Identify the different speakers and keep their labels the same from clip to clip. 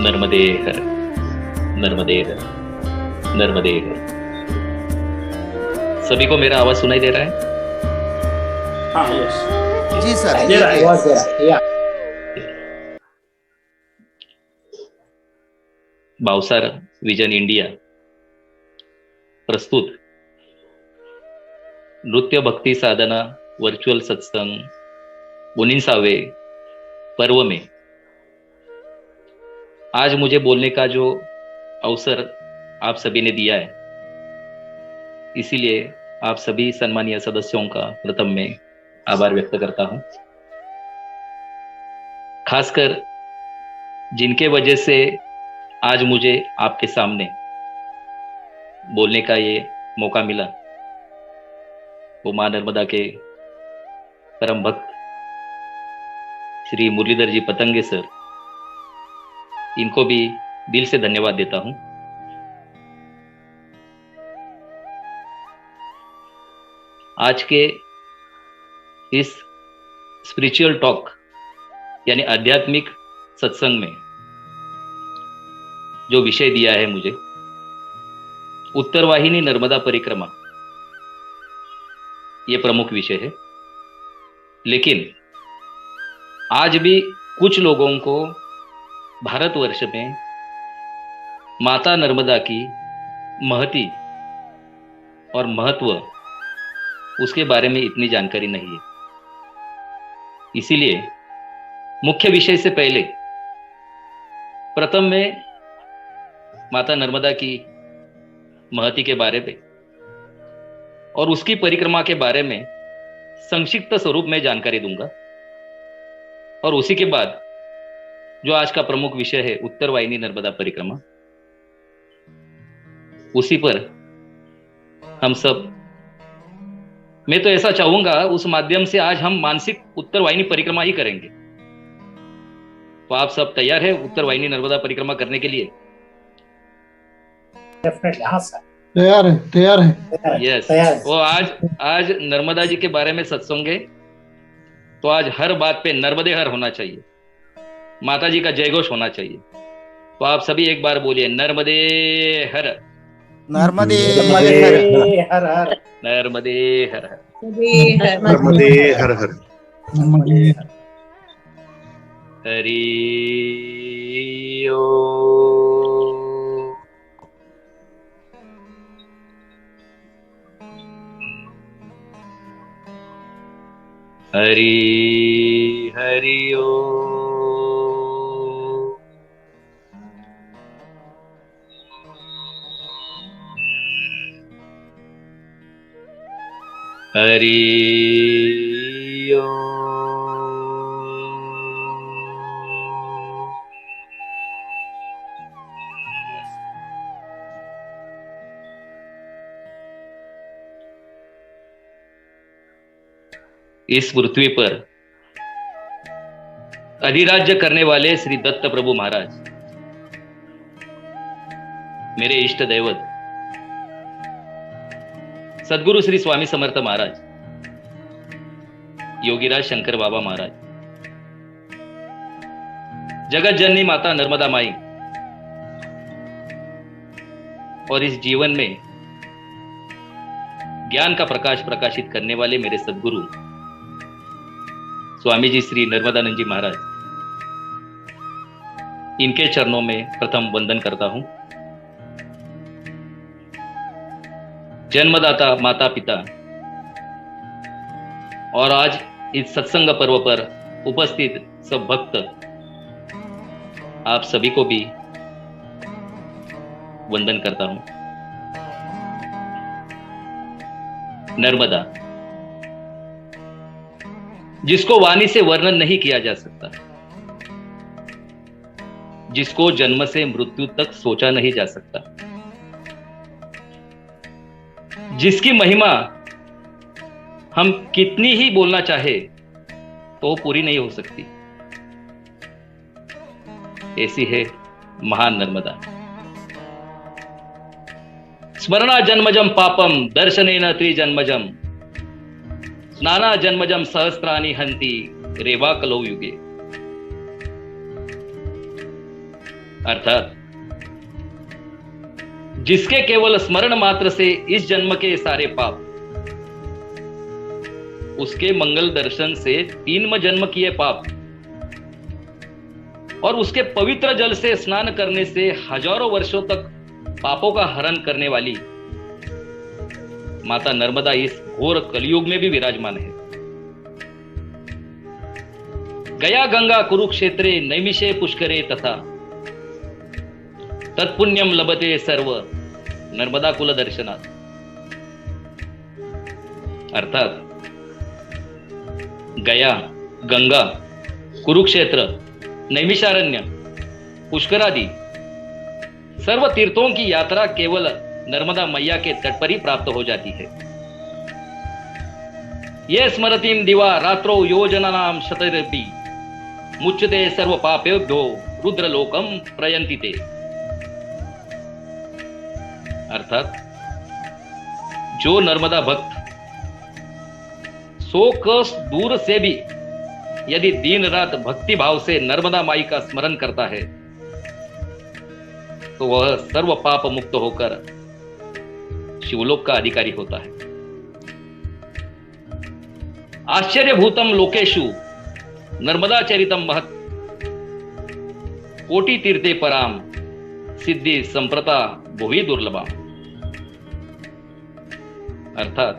Speaker 1: नर्मदे हर, नर्मदे हर, नर्मदे हर। सभी को मेरा आवाज सुनाई दे रहा है?
Speaker 2: हाँ, यस
Speaker 3: जी सर,
Speaker 2: दे रहा है, आवाज दे रहा है, या
Speaker 1: भावसार विजन इंडिया प्रस्तुत नृत्य भक्ति साधना वर्चुअल सत्संग 19वें पर्व में आज मुझे बोलने का जो अवसर आप सभी ने दिया है, इसीलिए आप सभी सम्मानीय सदस्यों का प्रथम में आभार व्यक्त करता हूं। खासकर जिनके वजह से आज मुझे आपके सामने बोलने का ये मौका मिला, वो मां नर्मदा के परम भक्त श्री मुरलीधर जी पतंगे सर, इनको भी दिल से धन्यवाद देता हूं। आज के इस स्पिरिचुअल टॉक यानी आध्यात्मिक सत्संग में जो विषय दिया है मुझे, उत्तरवाहिनी नर्मदा परिक्रमा, ये प्रमुख विषय है। लेकिन आज भी कुछ लोगों को भारतवर्ष में माता नर्मदा की महती और महत्व, उसके बारे में इतनी जानकारी नहीं है। इसीलिए मुख्य विषय से पहले प्रथम में माता नर्मदा की महती के बारे में और उसकी परिक्रमा के बारे में संक्षिप्त स्वरूप में जानकारी दूंगा, और उसी के बाद जो आज का प्रमुख विषय है उत्तरवाहिनी नर्मदा परिक्रमा, उसी पर हम सब, मैं तो ऐसा चाहूंगा उस माध्यम से आज हम मानसिक उत्तरवाहिनी परिक्रमा ही करेंगे। तो आप सब तैयार है उत्तरवाहिनी नर्मदा परिक्रमा करने के लिए?
Speaker 2: डेफिनेटली, हाँ सर,
Speaker 3: तैयार है।
Speaker 1: यस।
Speaker 2: तैयार है।
Speaker 1: वो आज नर्मदा जी के बारे में सत्संग है, तो आज हर बात पे नर्मदे हर होना चाहिए, माता जी का जयघोष होना चाहिए। तो आप सभी एक बार बोलिए, नर्मदे हर,
Speaker 3: नर्मदे
Speaker 2: हर हर,
Speaker 1: नर्मदे हर हर।
Speaker 4: नर्मदे हर हर।
Speaker 1: हरि ओ हरि हरि ओ हरि ओ इस पृथ्वी पर अधिराज्य करने वाले श्री दत्त प्रभु महाराज, मेरे इष्ट दैवत सदगुरु श्री स्वामी समर्थ महाराज, योगीराज शंकर बाबा महाराज, जगत जननी माता नर्मदा माई, और इस जीवन में ज्ञान का प्रकाश प्रकाशित करने वाले मेरे सदगुरु स्वामी जी श्री नर्मदानंद जी महाराज, इनके चरणों में प्रथम वंदन करता हूं। जन्मदाता माता पिता और आज इस सत्संग पर्व पर उपस्थित सब भक्त, आप सभी को भी वंदन करता हूं। नर्मदा, जिसको वाणी से वर्णन नहीं किया जा सकता, जिसको जन्म से मृत्यु तक सोचा नहीं जा सकता, जिसकी महिमा हम कितनी ही बोलना चाहे तो वो पूरी नहीं हो सकती, ऐसी है महान नर्मदा। स्मरणा जन्मजम पापम दर्शनेन त्रिजन्मजम, स्नाना जन्मजम सहस्त्राणि हंति रेवा कलौ युगे। अर्थात जिसके केवल स्मरण मात्र से इस जन्म के सारे पाप, उसके मंगल दर्शन से 3 जन्म किए पाप और उसके पवित्र जल से स्नान करने से हजारों वर्षों तक पापों का हरण करने वाली माता नर्मदा इस घोर कलयुग में भी विराजमान है। गया गंगा कुरुक्षेत्रे नैमिषे पुष्करे तथा तत्पुण्यम लभते सर्व नर्मदा कुल दर्शनात्। अर्थात गया, गंगा, कुरुक्षेत्र, नैमिषारण्य, पुष्करादि सर्व तीर्थों की यात्रा केवल नर्मदा मैया के तट पर ही प्राप्त हो जाती है। ये स्मरतीम दिवा रात्रो योजनानाम शतरपि मुच्यते सर्व पापेभ्यो रुद्रलोकम प्रयन्ति ते। अर्थात जो नर्मदा भक्त 100 कोस दूर से भी यदि दिन रात भक्ति भाव से नर्मदा माई का स्मरण करता है तो वह सर्व पाप मुक्त होकर शिवलोक का अधिकारी होता है। आश्चर्यभूतम लोकेशु नर्मदा चरितम महत् कोटि तीर्थे पराम सिद्धि संप्रता भुवि दुर्लभा। अर्थात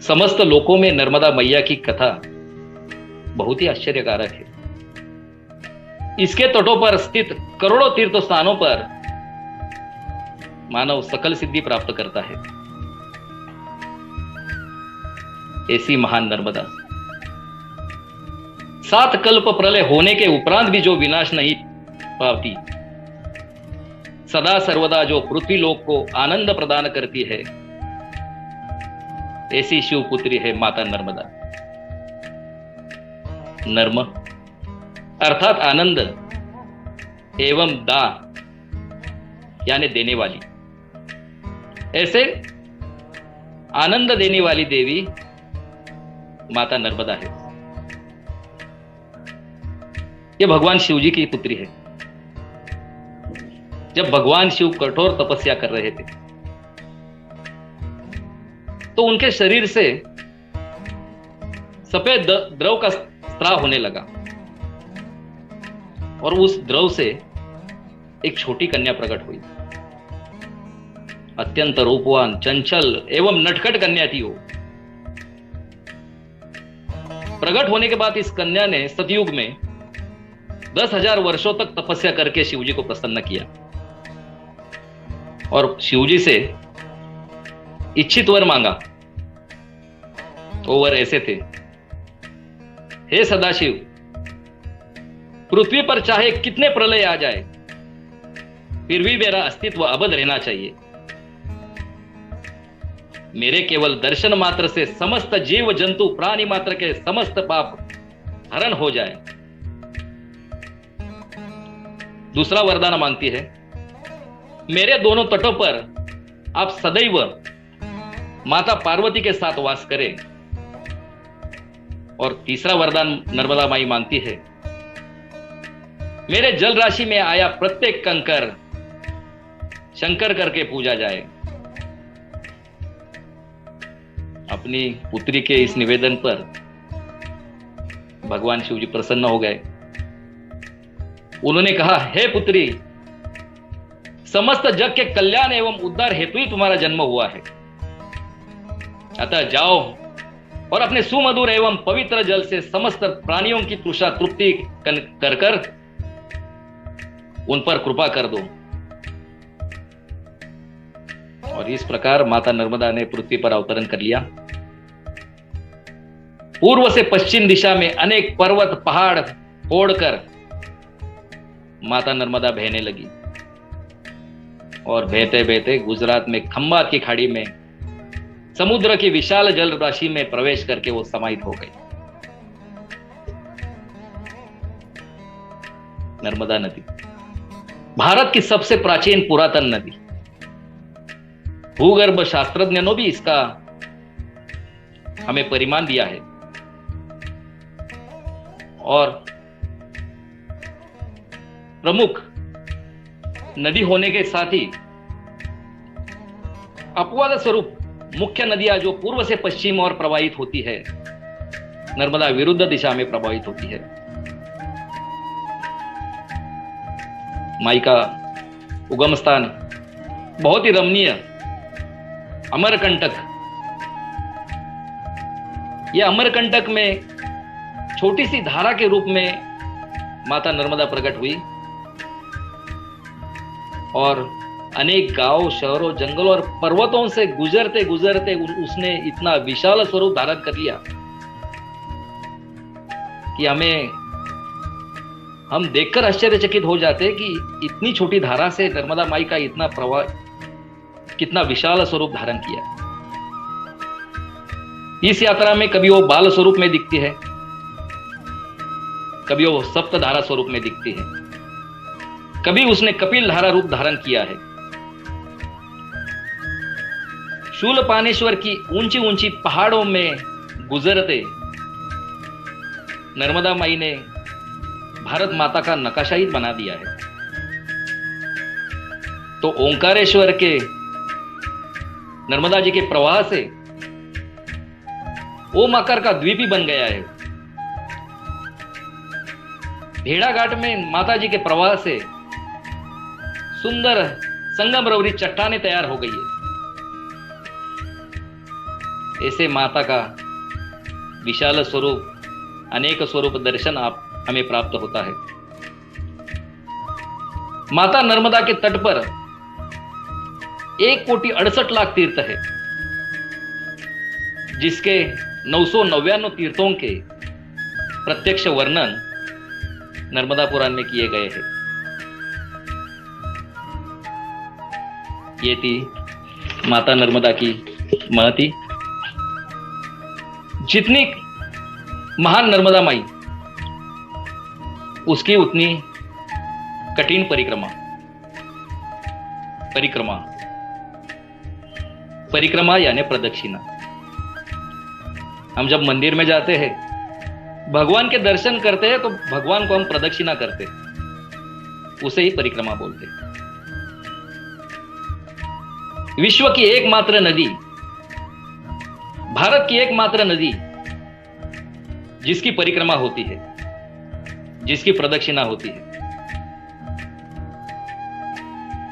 Speaker 1: समस्त लोकों में नर्मदा मैया की कथा बहुत ही आश्चर्यकारक है। इसके तटों पर स्थित करोड़ों तीर्थ स्थानों पर मानव सकल सिद्धि प्राप्त करता है। ऐसी महान नर्मदा 7 कल्प प्रलय होने के उपरांत भी जो विनाश नहीं पाती, सदा सर्वदा जो पृथ्वी लोक को आनंद प्रदान करती है, ऐसी शिव पुत्री है माता नर्मदा। नर्म अर्थात आनंद एवं दा यानी देने वाली। ऐसे आनंद देने वाली देवी माता नर्मदा है। यह भगवान शिव जी की पुत्री है। जब भगवान शिव कठोर तपस्या कर रहे थे तो उनके शरीर से सफेद द्रव का स्त्राव होने लगा और उस द्रव से एक छोटी कन्या प्रकट हुई। अत्यंत रूपवान, चंचल एवं नटखट कन्या थी वो। प्रकट होने के बाद इस कन्या ने सतयुग में 10,000 वर्षों तक तपस्या करके शिवजी को प्रसन्न किया और शिवजी से इच्छित वर मांगा। वो वर ऐसे थे, हे सदाशिव, पृथ्वी पर चाहे कितने प्रलय आ जाए फिर भी मेरा अस्तित्व अवध रहना चाहिए। मेरे केवल दर्शन मात्र से समस्त जीव जंतु प्राणी मात्र के समस्त पाप हरण हो जाए। दूसरा वरदान मांगती है, मेरे दोनों तटों पर आप सदैव माता पार्वती के साथ वास करें। और तीसरा वरदान नर्मदा माई मांगती है, मेरे जल राशि में आया प्रत्येक कंकर शंकर करके पूजा जाए। अपनी पुत्री के इस निवेदन पर भगवान शिव जी प्रसन्न हो गए। उन्होंने कहा, हे पुत्री, समस्त जग के कल्याण एवं उद्धार हेतु ही तुम्हारा जन्म हुआ है। अतः जाओ और अपने सुमधुर एवं पवित्र जल से समस्त प्राणियों की तृषा तृप्ति कर कर उन पर कृपा कर दो। और इस प्रकार माता नर्मदा ने पृथ्वी पर अवतरण कर लिया। पूर्व से पश्चिम दिशा में अनेक पर्वत पहाड़ फोड़कर माता नर्मदा बहने लगी और बहते बहते गुजरात में खंभात की खाड़ी में समुद्र की विशाल जल राशि में प्रवेश करके वो समाहित हो गई। नर्मदा नदी भारत की सबसे प्राचीन पुरातन नदी। भूगर्भ शास्त्रज्ञों ने भी इसका हमें परिमाण दिया है और प्रमुख नदी होने के साथ ही अपवाद स्वरूप मुख्य नदियां जो पूर्व से पश्चिम और प्रवाहित होती है, नर्मदा विरुद्ध दिशा में प्रवाहित होती है। माई का उगम स्थान बहुत ही रमणीय अमरकंटक। यह अमरकंटक में छोटी सी धारा के रूप में माता नर्मदा प्रकट हुई और अनेक गांव, शहरों, जंगलों और पर्वतों से गुजरते गुजरते उसने इतना विशाल स्वरूप धारण कर लिया कि हम देखकर आश्चर्यचकित हो जाते कि इतनी छोटी धारा से नर्मदा माई का इतना प्रवाह कितना विशाल स्वरूप धारण किया। इस यात्रा में कभी वो बाल स्वरूप में दिखती है, कभी वो सप्त धारा स्वरूप में दिखती है, कभी उसने कपिल धारा रूप धारण किया है। शूलपानेश्वर की ऊंची ऊंची पहाड़ों में गुजरते नर्मदा माई ने भारत माता का नक्शा ही बना दिया है। तो ओंकारेश्वर के नर्मदा जी के प्रवाह से ओम आकार का द्वीप ही बन गया है। भेड़ा घाट में माता जी के प्रवाह से सुंदर संगमरवरी चट्टानें तैयार हो गई है। ऐसे माता का विशाल स्वरूप, अनेक स्वरूप दर्शन आप हमें प्राप्त होता है। माता नर्मदा के तट पर 1,68,00,000 तीर्थ है, जिसके 999 तीर्थों के प्रत्यक्ष वर्णन नर्मदा पुराण में किए गए हैं। ये थी माता नर्मदा की महती। जितनी महान नर्मदा माई, उसकी उतनी कठिन परिक्रमा यानी प्रदक्षिणा। हम जब मंदिर में जाते हैं, भगवान के दर्शन करते हैं, तो भगवान को हम प्रदक्षिणा करते हैं, उसे ही परिक्रमा बोलते हैं। विश्व की एकमात्र नदी, भारत की एकमात्र नदी जिसकी परिक्रमा होती है, जिसकी प्रदक्षिणा होती है।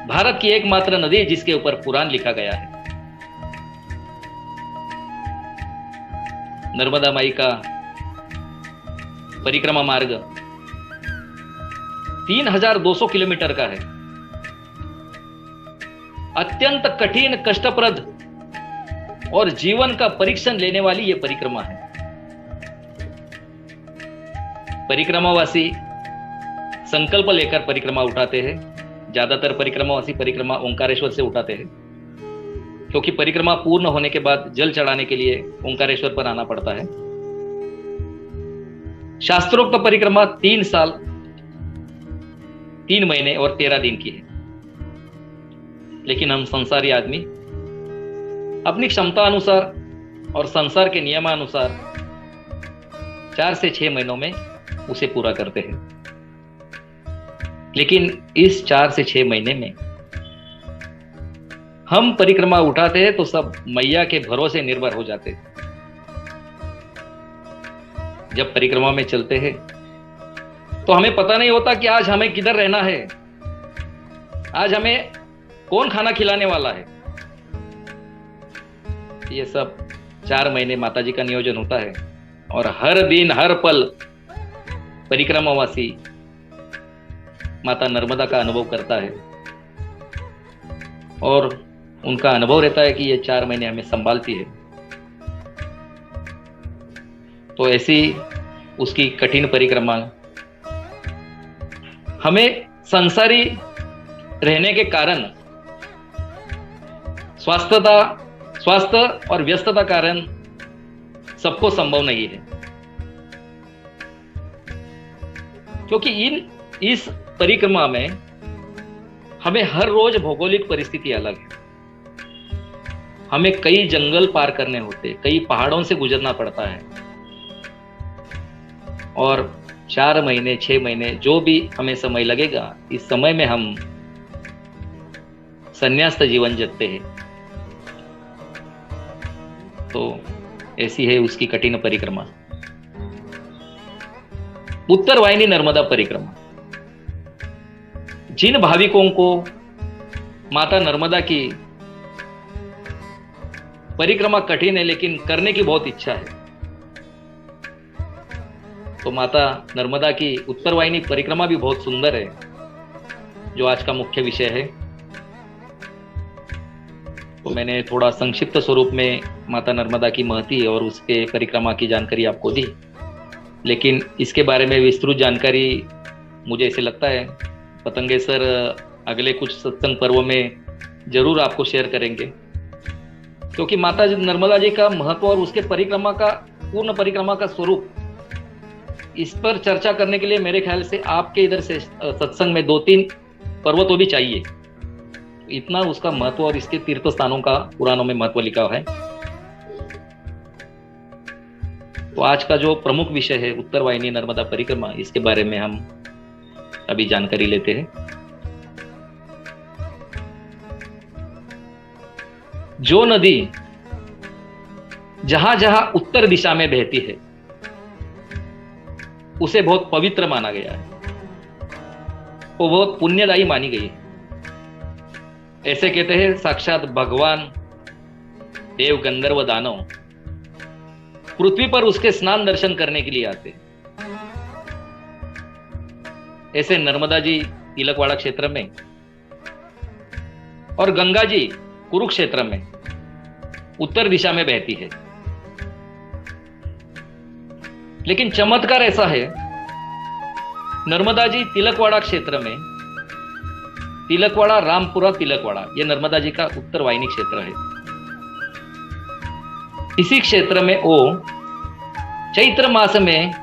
Speaker 1: भारत की एकमात्र नदी जिसके ऊपर पुराण लिखा गया है। नर्मदा माई का परिक्रमा मार्ग 3200 किलोमीटर का है। अत्यंत कठिन, कष्टप्रद और जीवन का परीक्षण लेने वाली यह परिक्रमा है। परिक्रमावासी संकल्प लेकर परिक्रमा उठाते हैं। ज्यादातर परिक्रमावासी परिक्रमा ओंकारेश्वर से उठाते हैं, क्योंकि परिक्रमा पूर्ण होने के बाद जल चढ़ाने के लिए ओंकारेश्वर पर आना पड़ता है। शास्त्रोक्त परिक्रमा 3 साल 3 महीने और 13 दिन की है। लेकिन हम संसारी आदमी अपनी क्षमता अनुसार और संसार के नियमानुसार 4 से 6 महीनों में उसे पूरा करते हैं। लेकिन इस 4 से 6 महीने में हम परिक्रमा उठाते हैं तो सब मैया के भरोसे निर्भर हो जाते हैं। जब परिक्रमा में चलते हैं तो हमें पता नहीं होता कि आज हमें किधर रहना है, आज हमें कौन खाना खिलाने वाला है। ये सब 4 महीने माता जी का नियोजन होता है और हर दिन हर पल परिक्रमावासी माता नर्मदा का अनुभव करता है और उनका अनुभव रहता है कि ये 4 महीने हमें संभालती है। तो ऐसी उसकी कठिन परिक्रमा हमें संसारी रहने के कारण, स्वास्थ्य और व्यस्तता कारण सबको संभव नहीं है, क्योंकि इस परिक्रमा में हमें हर रोज भौगोलिक परिस्थिति अलग है। हमें कई जंगल पार करने होते, कई पहाड़ों से गुजरना पड़ता है और 4 महीने 6 महीने जो भी हमें समय लगेगा, इस समय में हम संन्यास्त जीवन जगते हैं। तो ऐसी है उसकी कठिन परिक्रमा, उत्तरवाहिनी नर्मदा परिक्रमा। जिन भाविकों को माता नर्मदा की परिक्रमा कठिन है लेकिन करने की बहुत इच्छा है, तो माता नर्मदा की उत्तरवाहिनी परिक्रमा भी बहुत सुंदर है, जो आज का मुख्य विषय है। तो मैंने थोड़ा संक्षिप्त स्वरूप में माता नर्मदा की महती और उसके परिक्रमा की जानकारी आपको दी, लेकिन इसके बारे में विस्तृत जानकारी मुझे ऐसे लगता है पतंगे सर अगले कुछ सत्संग पर्व में जरूर आपको शेयर करेंगे, क्योंकि माता नर्मदा जी का महत्व और उसके परिक्रमा का पूर्ण परिक्रमा का स्वरूप, इस पर चर्चा करने के लिए मेरे ख्याल से आपके इधर से सत्संग में 2-3 पर्व तो भी चाहिए। इतना उसका महत्व और इसके तीर्थ स्थानों का पुराणों में महत्व लिखा है। तो आज का जो प्रमुख विषय है उत्तरवाहिनी नर्मदा परिक्रमा, इसके बारे में हम अभी जानकारी लेते हैं। जो नदी जहां जहां उत्तर दिशा में बहती है उसे बहुत पवित्र माना गया है, वो बहुत पुण्यदायी मानी गई है। ऐसे कहते हैं साक्षात भगवान, देव, गंधर्व, दानव पृथ्वी पर उसके स्नान दर्शन करने के लिए आते हैं। ऐसे नर्मदा जी तिलकवाड़ा क्षेत्र में और गंगा जी कुरुक्षेत्र में उत्तर दिशा में बहती है। लेकिन चमत्कार ऐसा है, नर्मदा जी तिलकवाड़ा क्षेत्र में, तिलकवाड़ा, रामपुरा तिलकवाड़ा, यह नर्मदा जी का उत्तरवाहिनी क्षेत्र है। इसी क्षेत्र में वो चैत्र मास में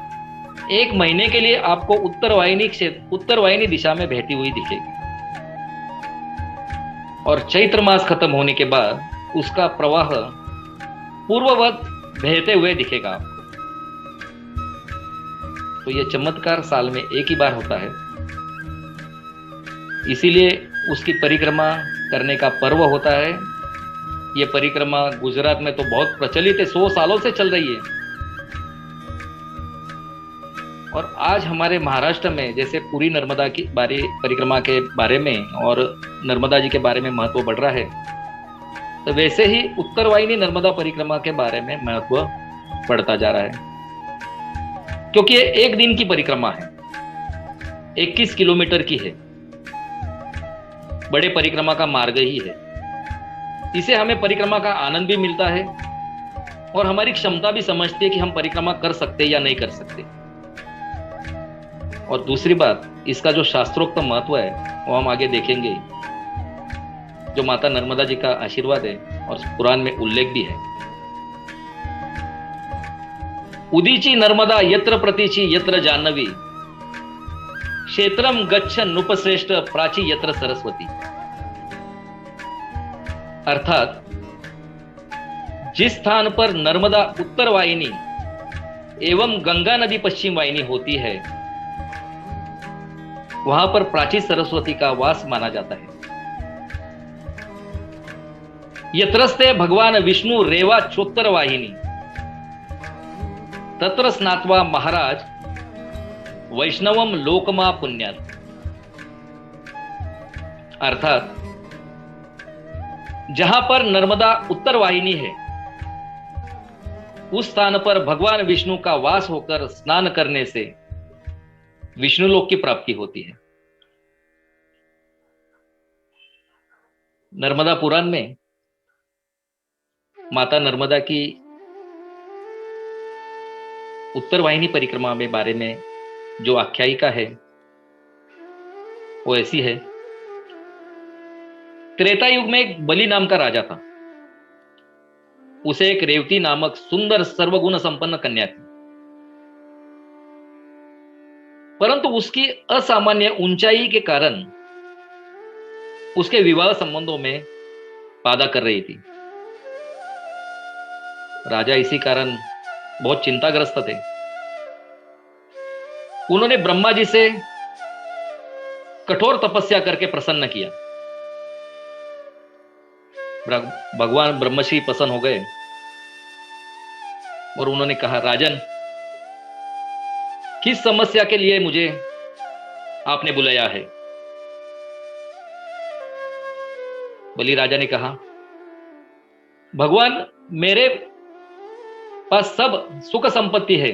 Speaker 1: 1 महीने के लिए आपको उत्तरवाहिनी दिशा में बहती हुई दिखेगी, और चैत्र मास खत्म होने के बाद उसका प्रवाह पूर्ववत बहते हुए दिखेगा आपको। तो यह चमत्कार साल में एक ही बार होता है, इसीलिए उसकी परिक्रमा करने का पर्व होता है। यह परिक्रमा गुजरात में तो बहुत प्रचलित है, 100 सालों से चल रही है। और आज हमारे महाराष्ट्र में जैसे पूरी नर्मदा की परिक्रमा के बारे में और नर्मदा जी के बारे में महत्व बढ़ रहा है, तो वैसे ही उत्तरवाहिनी नर्मदा परिक्रमा के बारे में महत्व बढ़ता जा रहा है, क्योंकि ये 1 दिन की परिक्रमा है, 21 किलोमीटर की है, बड़े परिक्रमा का मार्ग ही है। इसे हमें परिक्रमा का आनंद भी मिलता है और हमारी क्षमता भी समझती है कि हम परिक्रमा कर सकते या नहीं कर सकते। और दूसरी बात, इसका जो शास्त्रोक्त महत्व है वो हम आगे देखेंगे, जो माता नर्मदा जी का आशीर्वाद है और पुराण में उल्लेख भी है। उदीची नर्मदा यत्र प्रतीची यत्र जाह्नवी, क्षेत्रम गच्छ नृपश्रेष्ठ प्राची यत्र सरस्वती। अर्थात जिस स्थान पर नर्मदा उत्तर वाहिनी एवं गंगा नदी पश्चिम वाहिनी होती है, वहां पर प्राची सरस्वती का वास माना जाता है। यत्रस्ते भगवान विष्णु रेवा चोत्तर वाहिनी, तत्र स्नात्वा महाराज वैष्णवम लोकमा पुण्यात। अर्थात जहां पर नर्मदा उत्तर वाहिनी है, उस स्थान पर भगवान विष्णु का वास होकर स्नान करने से विष्णु लोक की प्राप्ति होती है। नर्मदा पुराण में माता नर्मदा की उत्तर वाहिनी परिक्रमा के बारे में जो आख्यायिका है वो ऐसी है। त्रेता युग में एक बलि नाम का राजा था। उसे एक रेवती नामक सुंदर सर्वगुण संपन्न कन्या थी, परंतु उसकी असामान्य ऊंचाई के कारण उसके विवाह संबंधों में बाधा कर रही थी। राजा इसी कारण बहुत चिंताग्रस्त थे। उन्होंने ब्रह्मा जी से कठोर तपस्या करके प्रसन्न किया भगवान ब्रह्मर्षि प्रसन्न हो गए और उन्होंने कहा, राजन, किस समस्या के लिए मुझे आपने बुलाया है? बलि राजा ने कहा, भगवान, मेरे पास सब सुख संपत्ति है,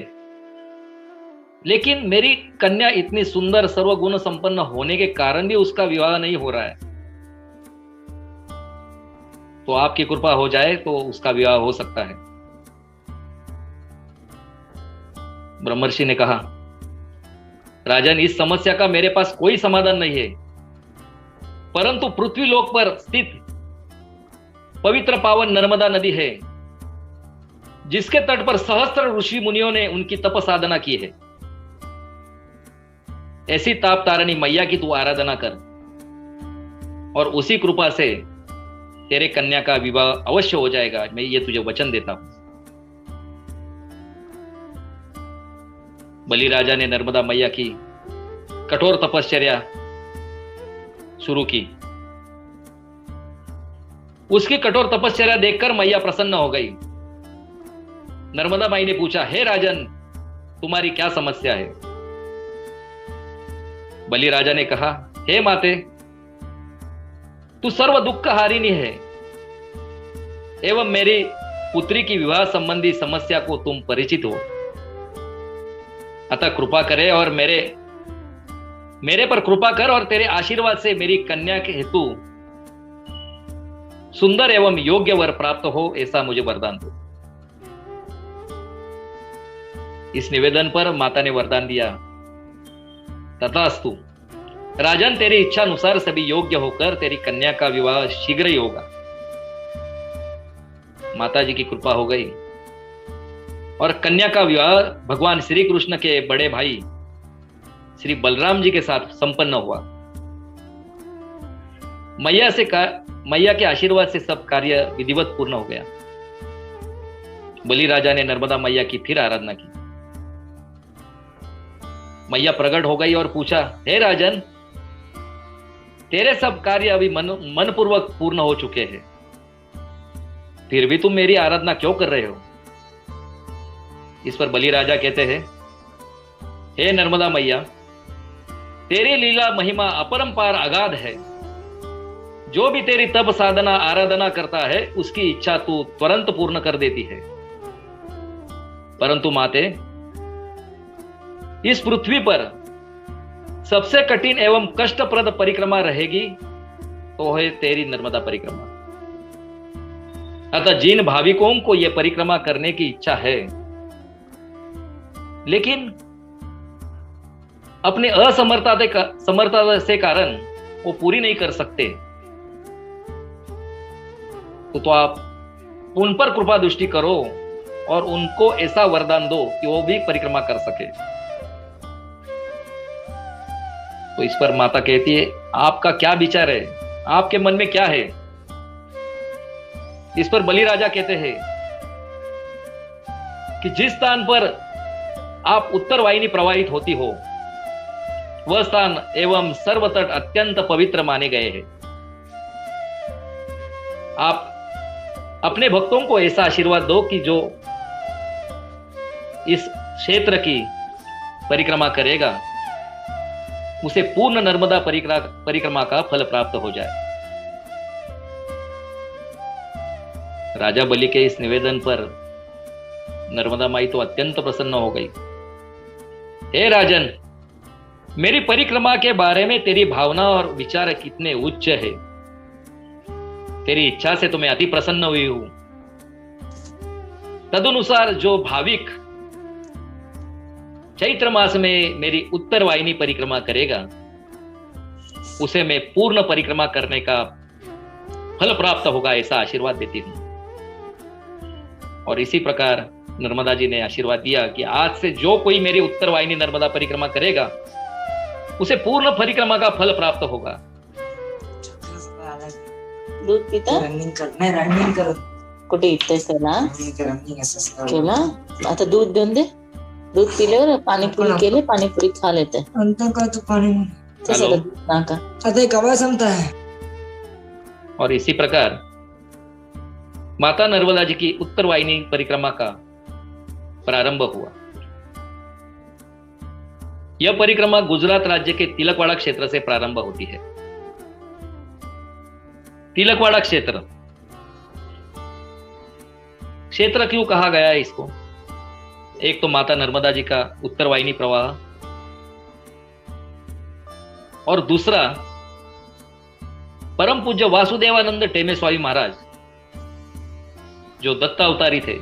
Speaker 1: लेकिन मेरी कन्या इतनी सुंदर सर्वगुण संपन्न होने के कारण भी उसका विवाह नहीं हो रहा है। तो आपकी कृपा हो जाए तो उसका विवाह हो सकता है। ब्रह्मर्षि ने कहा, राजन, इस समस्या का मेरे पास कोई समाधान नहीं है, परंतु पृथ्वी लोक पर स्थित पवित्र पावन नर्मदा नदी है, जिसके तट पर सहस्त्र ऋषि मुनियों ने उनकी तप साधना की है। ऐसी ताप तारणी मैया की तू आराधना कर और उसी कृपा से तेरे कन्या का विवाह अवश्य हो जाएगा। मैं ये तुझे वचन देता हूं। बलि राजा ने नर्मदा मैया की कठोर तपश्चर्या शुरू की। उसकी कठोर तपश्चर्या देखकर मैया प्रसन्न हो गई। नर्मदा माई ने पूछा, हे राजन, तुम्हारी क्या समस्या है? बलि राजा ने कहा, हे माते, तू सर्व दुख हारिणी है एवं मेरी पुत्री की विवाह संबंधी समस्या को तुम परिचित हो, अतः कृपा करे और मेरे पर कृपा कर और तेरे आशीर्वाद से मेरी कन्या के हेतु सुंदर एवं योग्य वर प्राप्त हो, ऐसा मुझे वरदान दो। इस निवेदन पर माता ने वरदान दिया, तथास्तु राजन, तेरी इच्छा अनुसार सभी योग्य होकर तेरी कन्या का विवाह शीघ्र ही होगा। माता जी की कृपा हो गई और कन्या का विवाह भगवान श्री कृष्ण के बड़े भाई श्री बलराम जी के साथ संपन्न हुआ। मैया के आशीर्वाद से सब कार्य विधिवत पूर्ण हो गया। बलि राजा ने नर्मदा मैया की फिर आराधना की। मैया प्रकट हो गई और पूछा, हे राजन, तेरे सब कार्य अभी मन पूर्वक पूर्ण हो चुके हैं, फिर भी तुम मेरी आराधना क्यों कर रहे हो? इस पर बलि राजा कहते हैं, हे नर्मदा मैया, तेरी लीला महिमा अपरंपार अगाध है। जो भी तेरी तप साधना आराधना करता है उसकी इच्छा तू तुरंत पूर्ण कर देती है। परंतु माते, इस पृथ्वी पर सबसे कठिन एवं कष्टप्रद परिक्रमा रहेगी तो है तेरी नर्मदा परिक्रमा। अतः जिन भाविकों को यह परिक्रमा करने की इच्छा है लेकिन अपने असमर्थता से कारण वो पूरी नहीं कर सकते, तो आप उन पर कृपा दृष्टि करो और उनको ऐसा वरदान दो कि वो भी परिक्रमा कर सके। तो इस पर माता कहती है, आपका क्या विचार है? आपके मन में क्या है? इस पर बलि राजा कहते हैं कि जिस स्थान पर आप उत्तर वाहिनी प्रवाहित होती हो वह स्थान एवं सर्वतट अत्यंत पवित्र माने गए हैं। आप अपने भक्तों को ऐसा आशीर्वाद दो कि जो इस क्षेत्र की परिक्रमा करेगा उसे पूर्ण नर्मदा परिक्रमा का फल प्राप्त हो जाए। राजा बलि के इस निवेदन पर नर्मदा माई तो अत्यंत प्रसन्न हो गई। हे राजन, मेरी परिक्रमा के बारे में तेरी भावना और विचार कितने उच्च है। तेरी इच्छा से तो मैं अति प्रसन्न हुई हूं। तदनुसार जो भाविक चैत्र मास में मेरी उत्तर वाहिनी परिक्रमा करेगा उसे मैं पूर्ण परिक्रमा करने का फल प्राप्त होगा, ऐसा आशीर्वाद देती हूं। और इसी प्रकार नर्मदा जी ने आशीर्वाद दिया कि आज से जो कोई मेरी उत्तर वाहिनी नर्मदा परिक्रमा करेगा उसे पूर्ण परिक्रमा का फल प्राप्त होगा।
Speaker 5: दूध पिता
Speaker 3: रनिंग करत
Speaker 5: कुठे इथेच त्याला
Speaker 3: रनिंग असं
Speaker 5: केला आता दूध देऊन दे. दूध पिल्यावर पाणीपुरी केले पाणीपुरी खा लेते
Speaker 3: अंतर का तो पानी
Speaker 5: तसं
Speaker 1: हेलो.
Speaker 5: नाका
Speaker 3: आता कवा संपता है
Speaker 1: और इसी प्रकार माता नर्मदा जी की उत्तर वाहिनी परिक्रमा का प्रारंभ हुआ। यह परिक्रमा गुजरात राज्य के तिलकवाड़ा क्षेत्र से प्रारंभ होती है। तिलकवाड़ा क्षेत्र क्यों कहा गया है इसको? एक तो माता नर्मदा जी का उत्तर वाहिनी प्रवाह, और दूसरा परम पूज्य वासुदेवानंद टेमे स्वामी महाराज जो दत्त अवतारी थे,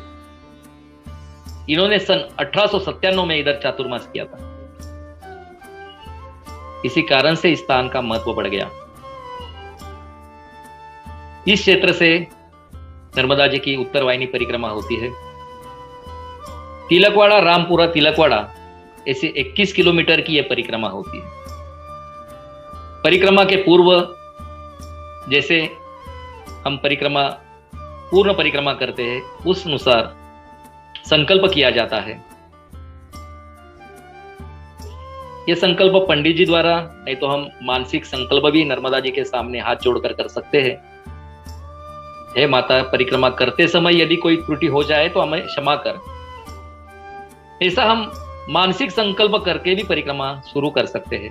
Speaker 1: इन्होंने सन 1897 में इधर चातुर्मास किया था। इसी कारण से इस स्थान का महत्व बढ़ गया। इस क्षेत्र से नर्मदा जी की उत्तर वाहिनी परिक्रमा होती है। तिलकवाड़ा रामपुरा तिलकवाड़ा ऐसे 21 किलोमीटर की यह परिक्रमा होती है। परिक्रमा के पूर्व जैसे हम पूर्ण परिक्रमा करते हैं, उस अनुसार संकल्प किया जाता है। यह संकल्प पंडित जी द्वारा, नहीं तो हम मानसिक संकल्प भी नर्मदा जी के सामने हाथ जोड़कर कर सकते हैं। हे माता, परिक्रमा करते समय यदि कोई त्रुटि हो जाए तो हमें क्षमा कर, ऐसा हम मानसिक संकल्प करके भी परिक्रमा शुरू कर सकते हैं।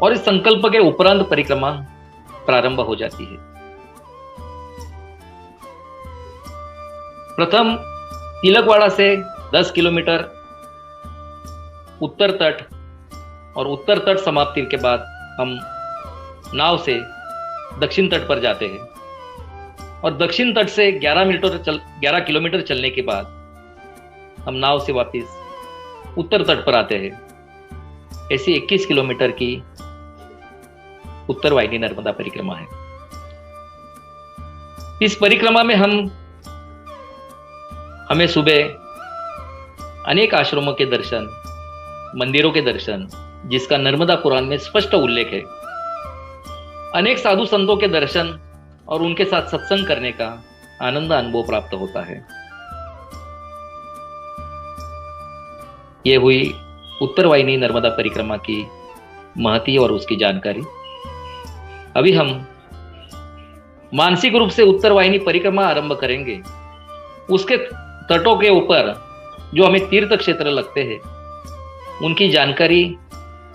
Speaker 1: और इस संकल्प के उपरांत परिक्रमा प्रारंभ हो जाती है। प्रथम तिलकवाड़ा से 10 किलोमीटर उत्तर तट, और उत्तर तट समाप्ति के बाद हम नाव से दक्षिण तट पर जाते हैं, और दक्षिण तट से 11 किलोमीटर चलने के बाद हम नाव से वापस उत्तर तट पर आते हैं। ऐसी 21 किलोमीटर की उत्तर वाहिनी नर्मदा परिक्रमा है। इस परिक्रमा में हमें सुबह अनेक आश्रमों के दर्शन, मंदिरों के दर्शन, जिसका नर्मदा पुराण में स्पष्ट उल्लेख है, अनेक साधु संतों के दर्शन और उनके साथ सत्संग करने का आनंद अनुभव प्राप्त होता है। यह हुई उत्तर वाहिनी नर्मदा परिक्रमा की महती और उसकी जानकारी। अभी हम मानसिक रूप से उत्तर वाहिनी परिक्रमा आरंभ करेंगे। उसके तटों के ऊपर जो हमें तीर्थ क्षेत्र लगते हैं, उनकी जानकारी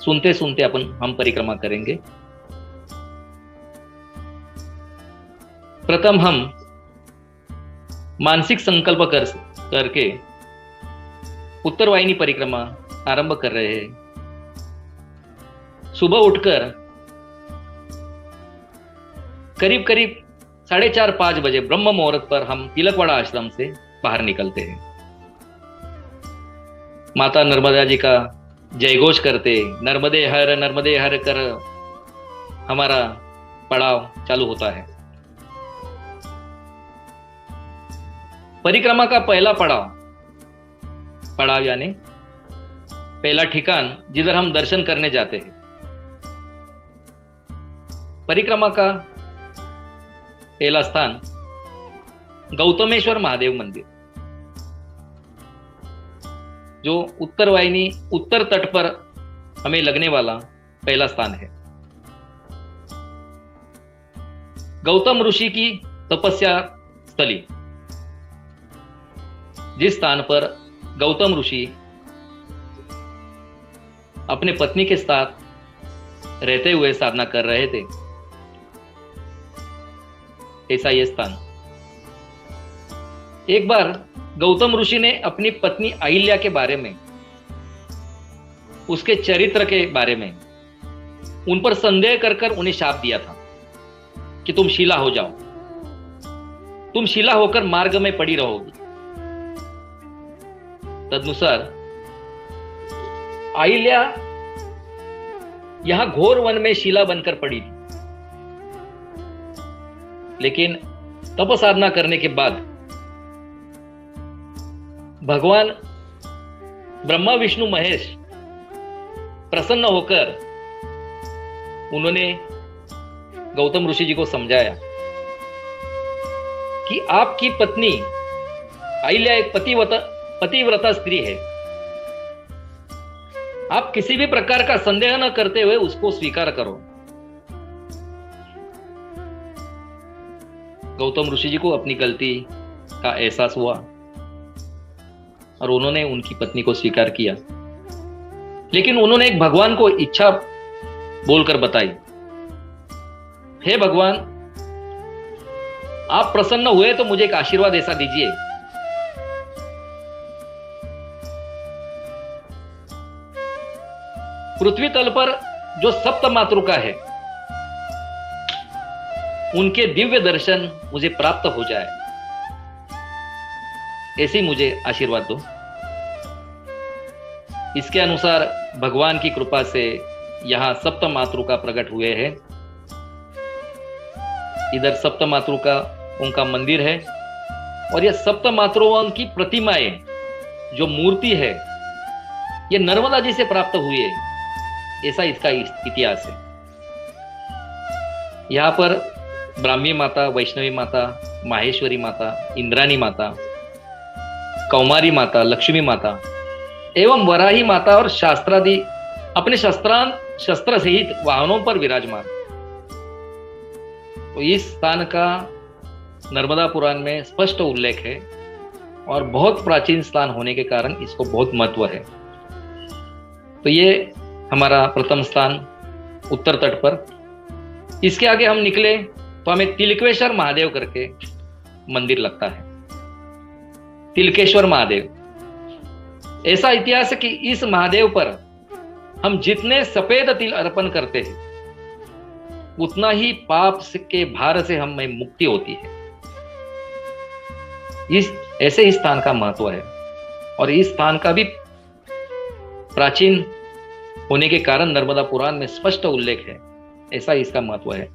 Speaker 1: सुनते सुनते हम परिक्रमा करेंगे। प्रथम हम मानसिक संकल्प करके उत्तर वाहिनी परिक्रमा आरंभ कर रहे हैं। सुबह उठकर करीब 4:30-5 बजे ब्रह्म मुहूर्त पर हम तिलकवाड़ा आश्रम से बाहर निकलते हैं। माता नर्मदा जी का जयघोष करते नर्मदे हर कर हमारा पड़ाव चालू होता है। परिक्रमा का पहला पड़ाव यानी पहला ठिकान जिधर हम दर्शन करने जाते हैं। परिक्रमा का पहला स्थान गौतमेश्वर महादेव मंदिर, जो उत्तर वाहिनी उत्तर तट पर हमें लगने वाला पहला स्थान है। गौतम ऋषि की तपस्या स्थली, जिस स्थान पर गौतम ऋषि अपने पत्नी के साथ रहते हुए साधना कर रहे थे, ऐसा यह स्थान। एक बार गौतम ऋषि ने अपनी पत्नी अहिल्या के बारे में, उसके चरित्र के बारे में उन पर संदेह कर उन्हें शाप दिया था कि तुम शिला हो जाओ, तुम शिला होकर मार्ग में पड़ी रहोगी। तदनुसार अहिल्या यहां घोर वन में शिला बनकर पड़ी थी, लेकिन तप साधना करने के बाद भगवान ब्रह्मा विष्णु महेश प्रसन्न होकर उन्होंने गौतम ऋषि जी को समझाया कि आपकी पत्नी अहिल्या एक पतिव्रता स्त्री है, आप किसी भी प्रकार का संदेह न करते हुए उसको स्वीकार करो। गौतम ऋषि जी को अपनी गलती का एहसास हुआ और उन्होंने उनकी पत्नी को स्वीकार किया। लेकिन उन्होंने एक भगवान को इच्छा बोलकर बताई, हे भगवान, आप प्रसन्न हुए तो मुझे एक आशीर्वाद ऐसा दीजिए पृथ्वी तल पर जो सप्त मातृका है उनके दिव्य दर्शन मुझे प्राप्त हो जाए, ऐसी मुझे आशीर्वाद दो। इसके अनुसार भगवान की कृपा से यहां सप्त मातृका प्रकट हुए हैं। इधर सप्त मातृका उनका मंदिर है और यह सप्त मातृओं की प्रतिमाएं जो मूर्ति है ये नर्मदा जी से प्राप्त हुई है, ऐसा इसका इतिहास है। यहां पर ब्राह्मी माता, वैष्णवी माता, माहेश्वरी माता, इंद्राणी माता, कौमारी माता, लक्ष्मी माता एवं वराही माता और शास्त्रादि अपने शस्त्र सहित वाहनों पर विराजमान। तो इस स्थान का नर्मदा पुराण में स्पष्ट उल्लेख है और बहुत प्राचीन स्थान होने के कारण इसको बहुत महत्व है। तो ये हमारा प्रथम स्थान उत्तर तट पर। इसके आगे हम निकले तो हमें तिलकेश्वर महादेव करके मंदिर लगता है। तिलकेश्वर महादेव, ऐसा इतिहास है कि इस महादेव पर हम जितने सफेद तिल अर्पण करते हैं उतना ही पाप के भार से हमें मुक्ति होती है। इस ऐसे ही स्थान का महत्व है और इस स्थान का भी प्राचीन होने के कारण नर्मदा पुराण में स्पष्ट उल्लेख है, ऐसा इसका महत्व है।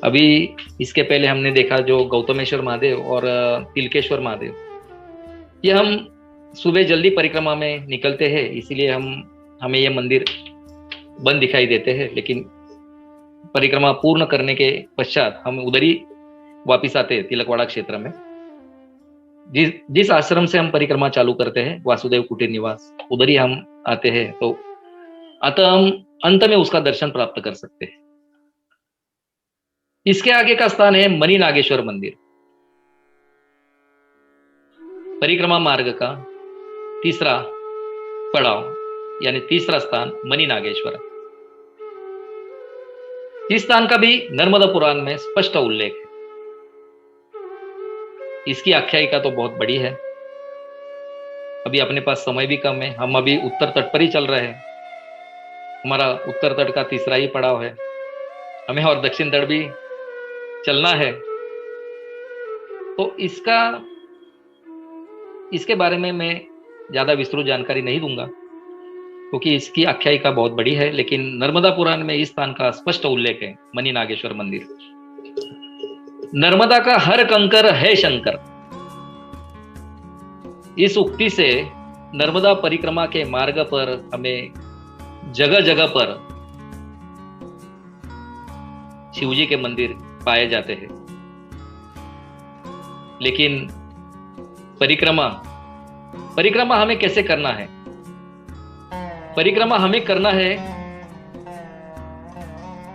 Speaker 1: अभी इसके पहले हमने देखा जो गौतमेश्वर महादेव और तिलकेश्वर महादेव, ये हम सुबह जल्दी परिक्रमा में निकलते हैं इसलिए हमें ये मंदिर बंद दिखाई देते हैं, लेकिन परिक्रमा पूर्ण करने के पश्चात हम उधर ही वापिस आते हैं तिलकवाड़ा क्षेत्र में। जिस आश्रम से हम परिक्रमा चालू करते हैं वासुदेव कुटीर निवास, उधर ही हम आते हैं, तो अतः हम अंत में उसका दर्शन प्राप्त कर सकते हैं। इसके आगे का स्थान है मणि नागेश्वर मंदिर। परिक्रमा मार्ग का तीसरा पड़ाव यानी तीसरा स्थान मणि नागेश्वर। इस स्थान का भी नर्मदा पुराण में स्पष्ट उल्लेख है। इसकी आख्यायिका तो बहुत बड़ी है। अभी अपने पास समय भी कम है, हम अभी उत्तर तट पर ही चल रहे हैं। हमारा उत्तर तट का तीसरा ही पड़ाव है, हमें और दक्षिण तट भी चलना है। तो इसके बारे में मैं ज्यादा विस्तृत जानकारी नहीं दूंगा क्योंकि इसकी आख्यायिका बहुत बड़ी है, लेकिन नर्मदा पुराण में इस स्थान का स्पष्ट उल्लेख है, मणि नागेश्वर मंदिर। नर्मदा का हर कंकर है शंकर, इस उक्ति से नर्मदा परिक्रमा के मार्ग पर हमें जगह जगह पर शिवजी के मंदिर पाए जाते हैं। लेकिन परिक्रमा हमें कैसे करना है? परिक्रमा हमें करना है,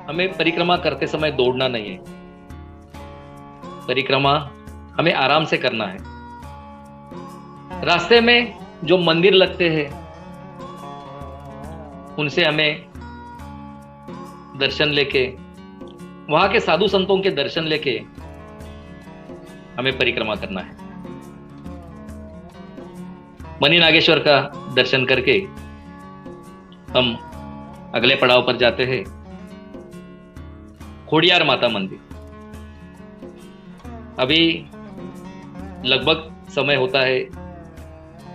Speaker 1: हमें परिक्रमा करते समय दौड़ना नहीं है। परिक्रमा हमें आराम से करना है। रास्ते में जो मंदिर लगते हैं उनसे हमें दर्शन लेके, वहां के साधु संतों के दर्शन लेके हमें परिक्रमा करना है। मणि नागेश्वर का दर्शन करके हम अगले पड़ाव पर जाते हैं, खोडियार माता मंदिर। अभी लगभग समय होता है,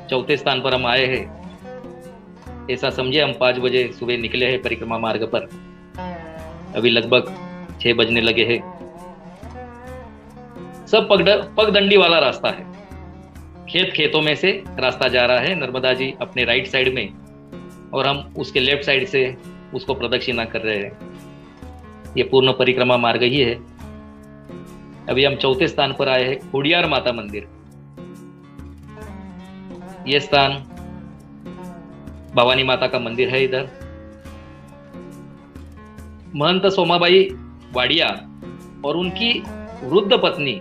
Speaker 1: चौथे स्थान पर हम आए हैं। ऐसा समझे हम 5 बजे सुबह निकले हैं परिक्रमा मार्ग पर, अभी लगभग 6 बजने लगे हैं। सब पगडंडी वाला रास्ता है, खेतों में से रास्ता जा रहा है। नर्मदा जी अपने राइट साइड में और हम उसके लेफ्ट साइड से उसको प्रदक्षिणा कर रहे हैं। ये पूर्ण परिक्रमा मार्ग ही है। अभी हम चौथे स्थान पर आए हैं, खोडियार माता मंदिर। ये स्थान भवानी माता का मंदिर है। इधर महंत सोमाबाई वाडिया और उनकी वृद्ध पत्नी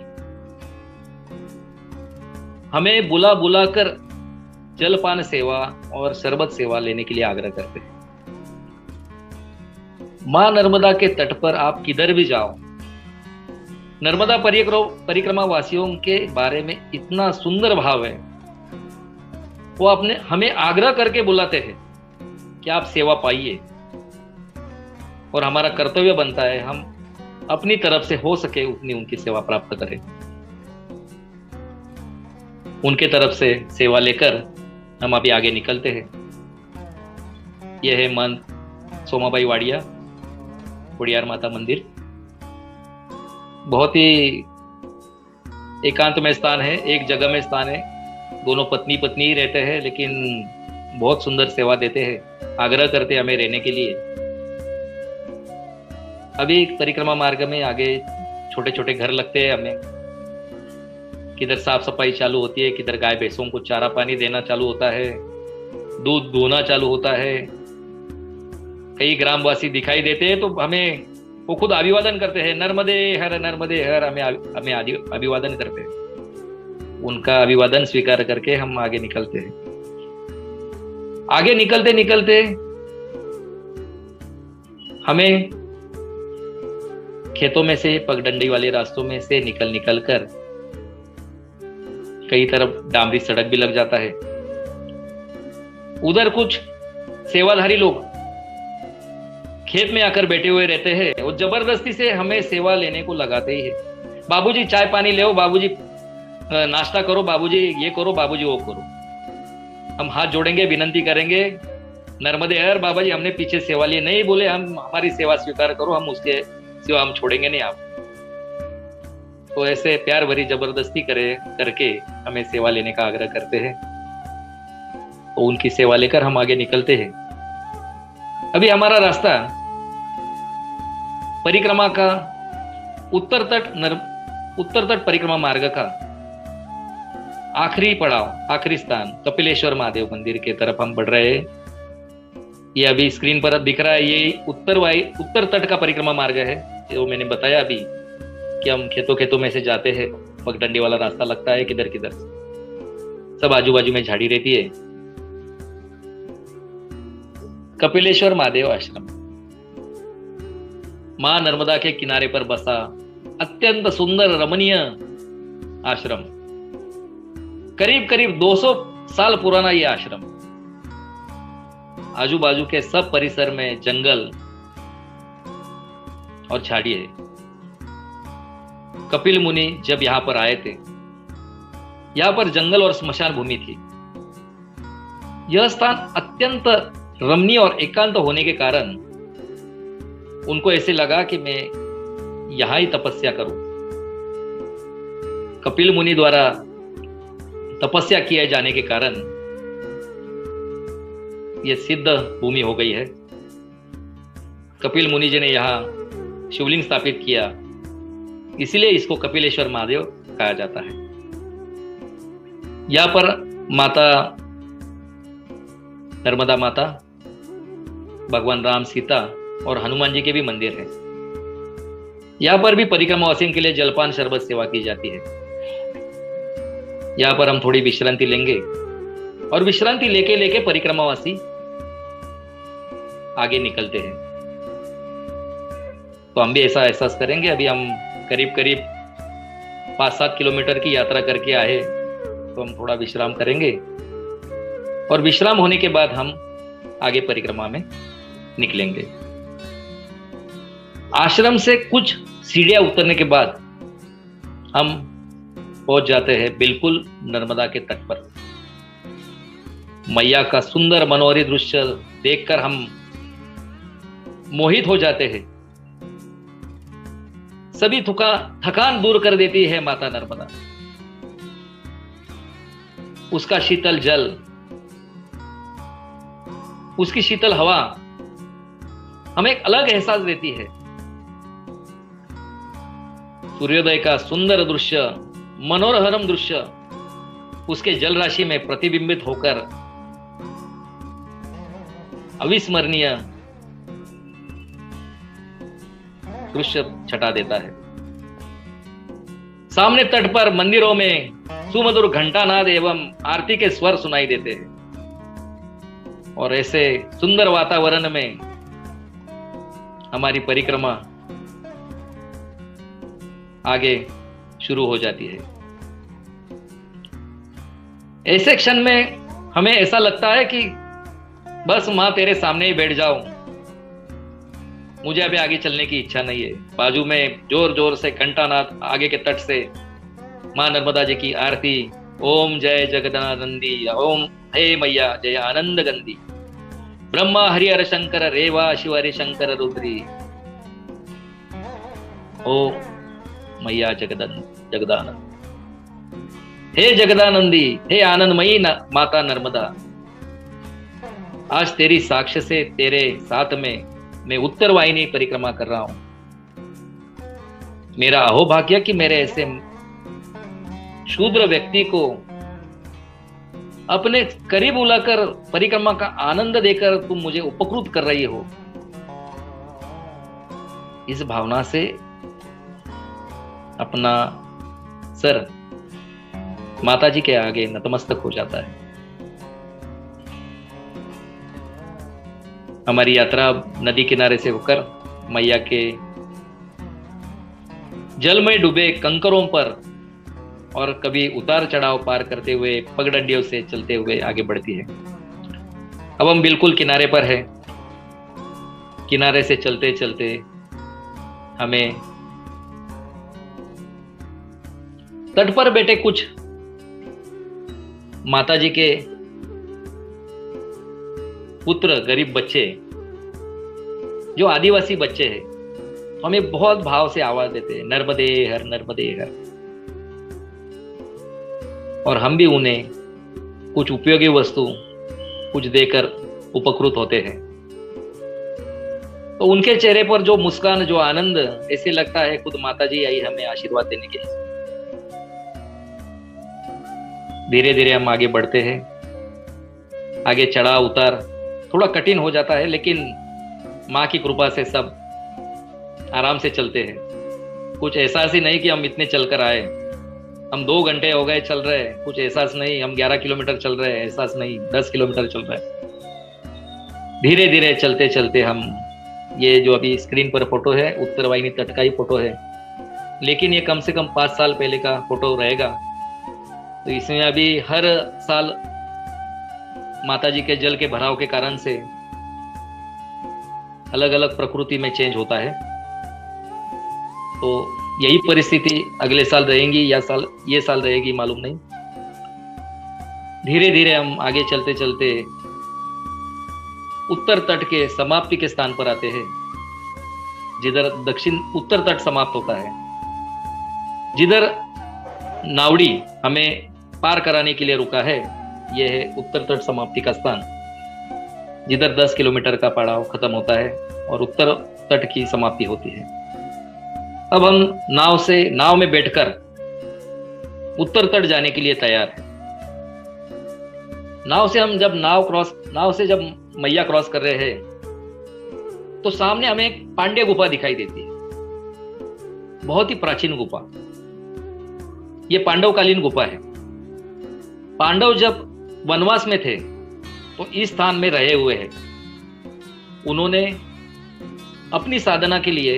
Speaker 1: हमें बुला बुला कर जलपान सेवा और शरबत सेवा लेने के लिए आग्रह करते हैं। मां नर्मदा के तट पर आप किधर भी जाओ, नर्मदा परिक्रमा वासियों के बारे में इतना सुंदर भाव है। वो अपने हमें आग्रह करके बुलाते हैं कि आप सेवा पाइए, और हमारा कर्तव्य बनता है हम अपनी तरफ से हो सके उतनी उनकी सेवा प्राप्त करें। उनके तरफ से सेवा लेकर हम अभी आगे निकलते हैं। यह है महंत सोमाबाई वाडिया उड़ियार माता मंदिर। बहुत ही एकांत में स्थान है, एक जगह में स्थान है। दोनों पत्नी पत्नी ही रहते हैं, लेकिन बहुत सुंदर सेवा देते हैं, आग्रह करते हैं हमें रहने के लिए। अभी परिक्रमा मार्ग में आगे छोटे छोटे घर लगते हैं हमें, किधर साफ सफाई चालू होती है, किधर गाय भैंसों को चारा पानी देना चालू होता है, दूध दुहना चालू होता है। कई ग्रामवासी दिखाई देते हैं तो हमें वो खुद अभिवादन करते हैं, नर्मदे हर, हमें अभिवादन करते हैं। उनका अभिवादन स्वीकार करके हम आगे निकलते हैं। आगे निकलते निकलते हमें खेतों में से, पगडंडी वाले रास्तों में से निकल कर कई तरफ डामरी सड़क भी लग जाता है। उधर कुछ सेवाधारी लोग खेत में आकर बैठे हुए रहते हैं और जबरदस्ती से हमें सेवा लेने को लगाते ही है। बाबूजी चाय पानी ले, बाबूजी नाश्ता करो, बाबूजी ये करो, बाबूजी वो करो। हम हाथ जोड़ेंगे, विनंती करेंगे, नर्मदे हर बाबा जी, हमने पीछे सेवा लिए नहीं बोले, हम हमारी सेवा स्वीकार करो, हम उसके सिवा हम छोड़ेंगे नहीं आप। तो ऐसे प्यार भरी जबरदस्ती करके हमें सेवा लेने का आग्रह करते हैं। तो उनकी सेवा लेकर हम आगे निकलते हैं। अभी हमारा रास्ता परिक्रमा का उत्तर तट परिक्रमा मार्ग का आखिरी पड़ाव, आखिरी स्थान कपिलेश्वर महादेव मंदिर के तरफ हम बढ़ रहे हैं। ये अभी स्क्रीन पर दिख रहा है, ये उत्तर तट का परिक्रमा मार्ग है। जो मैंने बताया अभी कि हम खेतों में से जाते हैं, पगडंडी वाला रास्ता लगता है, किधर किधर सब आजू बाजू में झाड़ी रहती है। कपिलेश्वर महादेव आश्रम मां नर्मदा के किनारे पर बसा अत्यंत सुंदर रमणीय आश्रम। करीब 200 साल पुराना ये आश्रम। आजू बाजू के सब परिसर में जंगल और झाड़ी है। कपिल मुनि जब यहां पर आए थे, यहां पर जंगल और स्मशान भूमि थी। यह स्थान अत्यंत रमणीय और एकांत होने के कारण उनको ऐसे लगा कि मैं यहां ही तपस्या करूं। कपिल मुनि द्वारा तपस्या किए जाने के कारण यह सिद्ध भूमि हो गई है। कपिल मुनि जी ने यहां शिवलिंग स्थापित किया, इसलिए इसको कपिलेश्वर महादेव कहा जाता है। यहां पर माता नर्मदा माता, भगवान राम, सीता और हनुमान जी के भी मंदिर है। यहां पर भी परिक्रमावासियों के लिए जलपान शरबत सेवा की जाती है। यहां पर हम थोड़ी विश्रांति लेंगे और विश्रांति लेके परिक्रमावासी आगे निकलते हैं। तो हम भी ऐसा एहसास करेंगे। अभी हम करीब 5-7 किलोमीटर की यात्रा करके आए, तो हम थोड़ा विश्राम करेंगे और विश्राम होने के बाद हम आगे परिक्रमा में निकलेंगे। आश्रम से कुछ सीढ़ियां उतरने के बाद हम पहुंच जाते हैं बिल्कुल नर्मदा के तट पर। मैया का सुंदर मनोहरी दृश्य देखकर हम मोहित हो जाते हैं। सभी थकान दूर कर देती है माता नर्मदा। उसका शीतल जल, उसकी शीतल हवा हमें एक अलग एहसास देती है। सूर्योदय का सुंदर दृश्य, मनोरम दृश्य उसके जल राशि में प्रतिबिंबित होकर अविस्मरणीय दृश्य छटा देता है। सामने तट पर मंदिरों में सुमधुर घंटानाद एवं आरती के स्वर सुनाई देते हैं और ऐसे सुंदर वातावरण में हमारी परिक्रमा आगे शुरू हो जाती है। ऐसे क्षण में हमें ऐसा लगता है कि बस मां तेरे सामने ही बैठ जाऊं, मुझे अभी आगे चलने की इच्छा नहीं है। बाजू में जोर जोर से घंटानाद, आगे के तट से मां नर्मदा जी की आरती, ओम जय जगदानंदी, ओम हे मैया जय आनंद गंदी, ब्रह्मा हरिहर शंकर रेवा शिव हरि शंकर रुद्री, ओ मैया जगदानंद, हे जगदानंदी, हे आनंदमयी माता नर्मदा, आज तेरी साक्ष्य से तेरे साथ में मैं उत्तर वाहिनी परिक्रमा कर रहा हूं। मेरा अहोभाग्य कि मेरे ऐसे शूद्र व्यक्ति को अपने करीब बुलाकर परिक्रमा का आनंद देकर तुम मुझे उपकृत कर रही हो। इस भावना से अपना सर माता जी के आगे नतमस्तक हो जाता है। हमारी यात्रा नदी किनारे से होकर मैया के जल में डूबे कंकरों पर और कभी उतार चढ़ाव पार करते हुए पगडंडियों से चलते हुए आगे बढ़ती है। अब हम बिल्कुल किनारे पर है। किनारे से चलते चलते हमें तट पर बैठे कुछ माता जी के पुत्र, गरीब बच्चे, जो आदिवासी बच्चे हैं, हमें बहुत भाव से आवाज देते हैं, नर्मदे हर नर्मदे हर। और हम भी उन्हें कुछ उपयोगी वस्तु कुछ देकर उपकृत होते हैं। तो उनके चेहरे पर जो मुस्कान, जो आनंद, ऐसे लगता है खुद माता जी आई हमें आशीर्वाद देने के लिए। धीरे धीरे हम आगे बढ़ते हैं। आगे चढ़ाव उतार थोड़ा कठिन हो जाता है, लेकिन माँ की कृपा से सब आराम से चलते हैं। कुछ एहसास ही नहीं कि हम इतने चलकर आए। हम 2 घंटे हो गए चल रहे हैं, कुछ एहसास नहीं। हम 11 किलोमीटर चल रहे हैं, एहसास नहीं। 10 किलोमीटर चल रहे हैं। धीरे धीरे चलते चलते हम, ये जो अभी स्क्रीन पर फोटो है उत्तर वाहिनी तट का ही फोटो है, लेकिन ये कम से कम 5 साल पहले का फोटो रहेगा। तो इसमें अभी हर साल माता जी के जल के भराव के कारण से अलग अलग प्रकृति में चेंज होता है। तो यही परिस्थिति अगले साल रहेगी या ये साल रहेगी मालूम नहीं। धीरे धीरे हम आगे चलते चलते उत्तर तट के समाप्ति के स्थान पर आते हैं, जिधर दक्षिण उत्तर तट समाप्त होता है, जिधर नावड़ी हमें पार कराने के लिए रुका है। यह है उत्तर तट समाप्ति का स्थान, जिधर 10 किलोमीटर का पड़ाव खत्म होता है और उत्तर तट की समाप्ति होती है। अब हम नाव में बैठकर उत्तर तट जाने के लिए तैयार हैं। नाव से जब मैया क्रॉस कर रहे हैं, तो सामने हमें एक पांड्य गुफा दिखाई देती है, बहुत ही प्राचीन गुफा। ये पांडवकालीन गुफा है। पांडव जब वनवास में थे तो इस स्थान में रहे हुए हैं। उन्होंने अपनी साधना के लिए,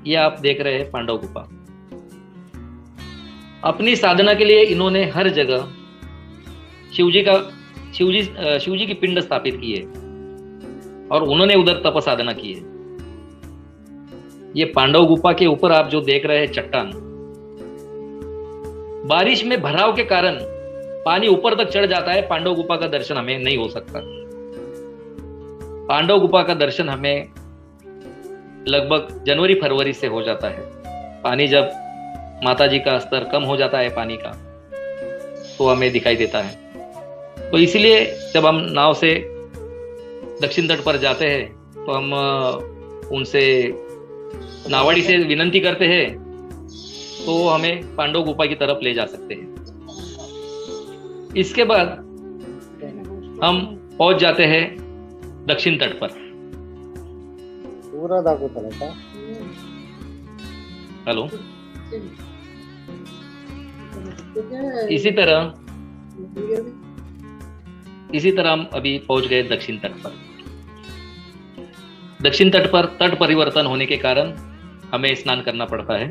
Speaker 1: ये आप देख रहे हैं पांडव गुफा, अपनी साधना के लिए इन्होंने हर जगह शिव जी की पिंड स्थापित की है और उन्होंने उधर तप साधना की है। ये पांडव गुफा के ऊपर आप जो देख रहे हैं चट्टान, बारिश में भराव के कारण पानी ऊपर तक चढ़ जाता है। पांडव गुफा का दर्शन हमें नहीं हो सकता। पांडव गुफा का दर्शन हमें लगभग जनवरी फरवरी से हो जाता है। पानी जब माता जी का स्तर कम हो जाता है पानी का, तो हमें दिखाई देता है। तो इसलिए जब हम नाव से दक्षिण तट पर जाते हैं तो हम उनसे नावाड़ी से विनंती करते हैं तो वो हमें पांडव गुफा की तरफ ले जा सकते हैं। इसके बाद हम पहुंच जाते हैं दक्षिण तट पर।
Speaker 2: पूरा दाखवताना का
Speaker 1: हेलो। इसी तरह हम अभी पहुंच गए दक्षिण तट पर। दक्षिण तट पर तट परिवर्तन होने के कारण हमें स्नान करना पड़ता है।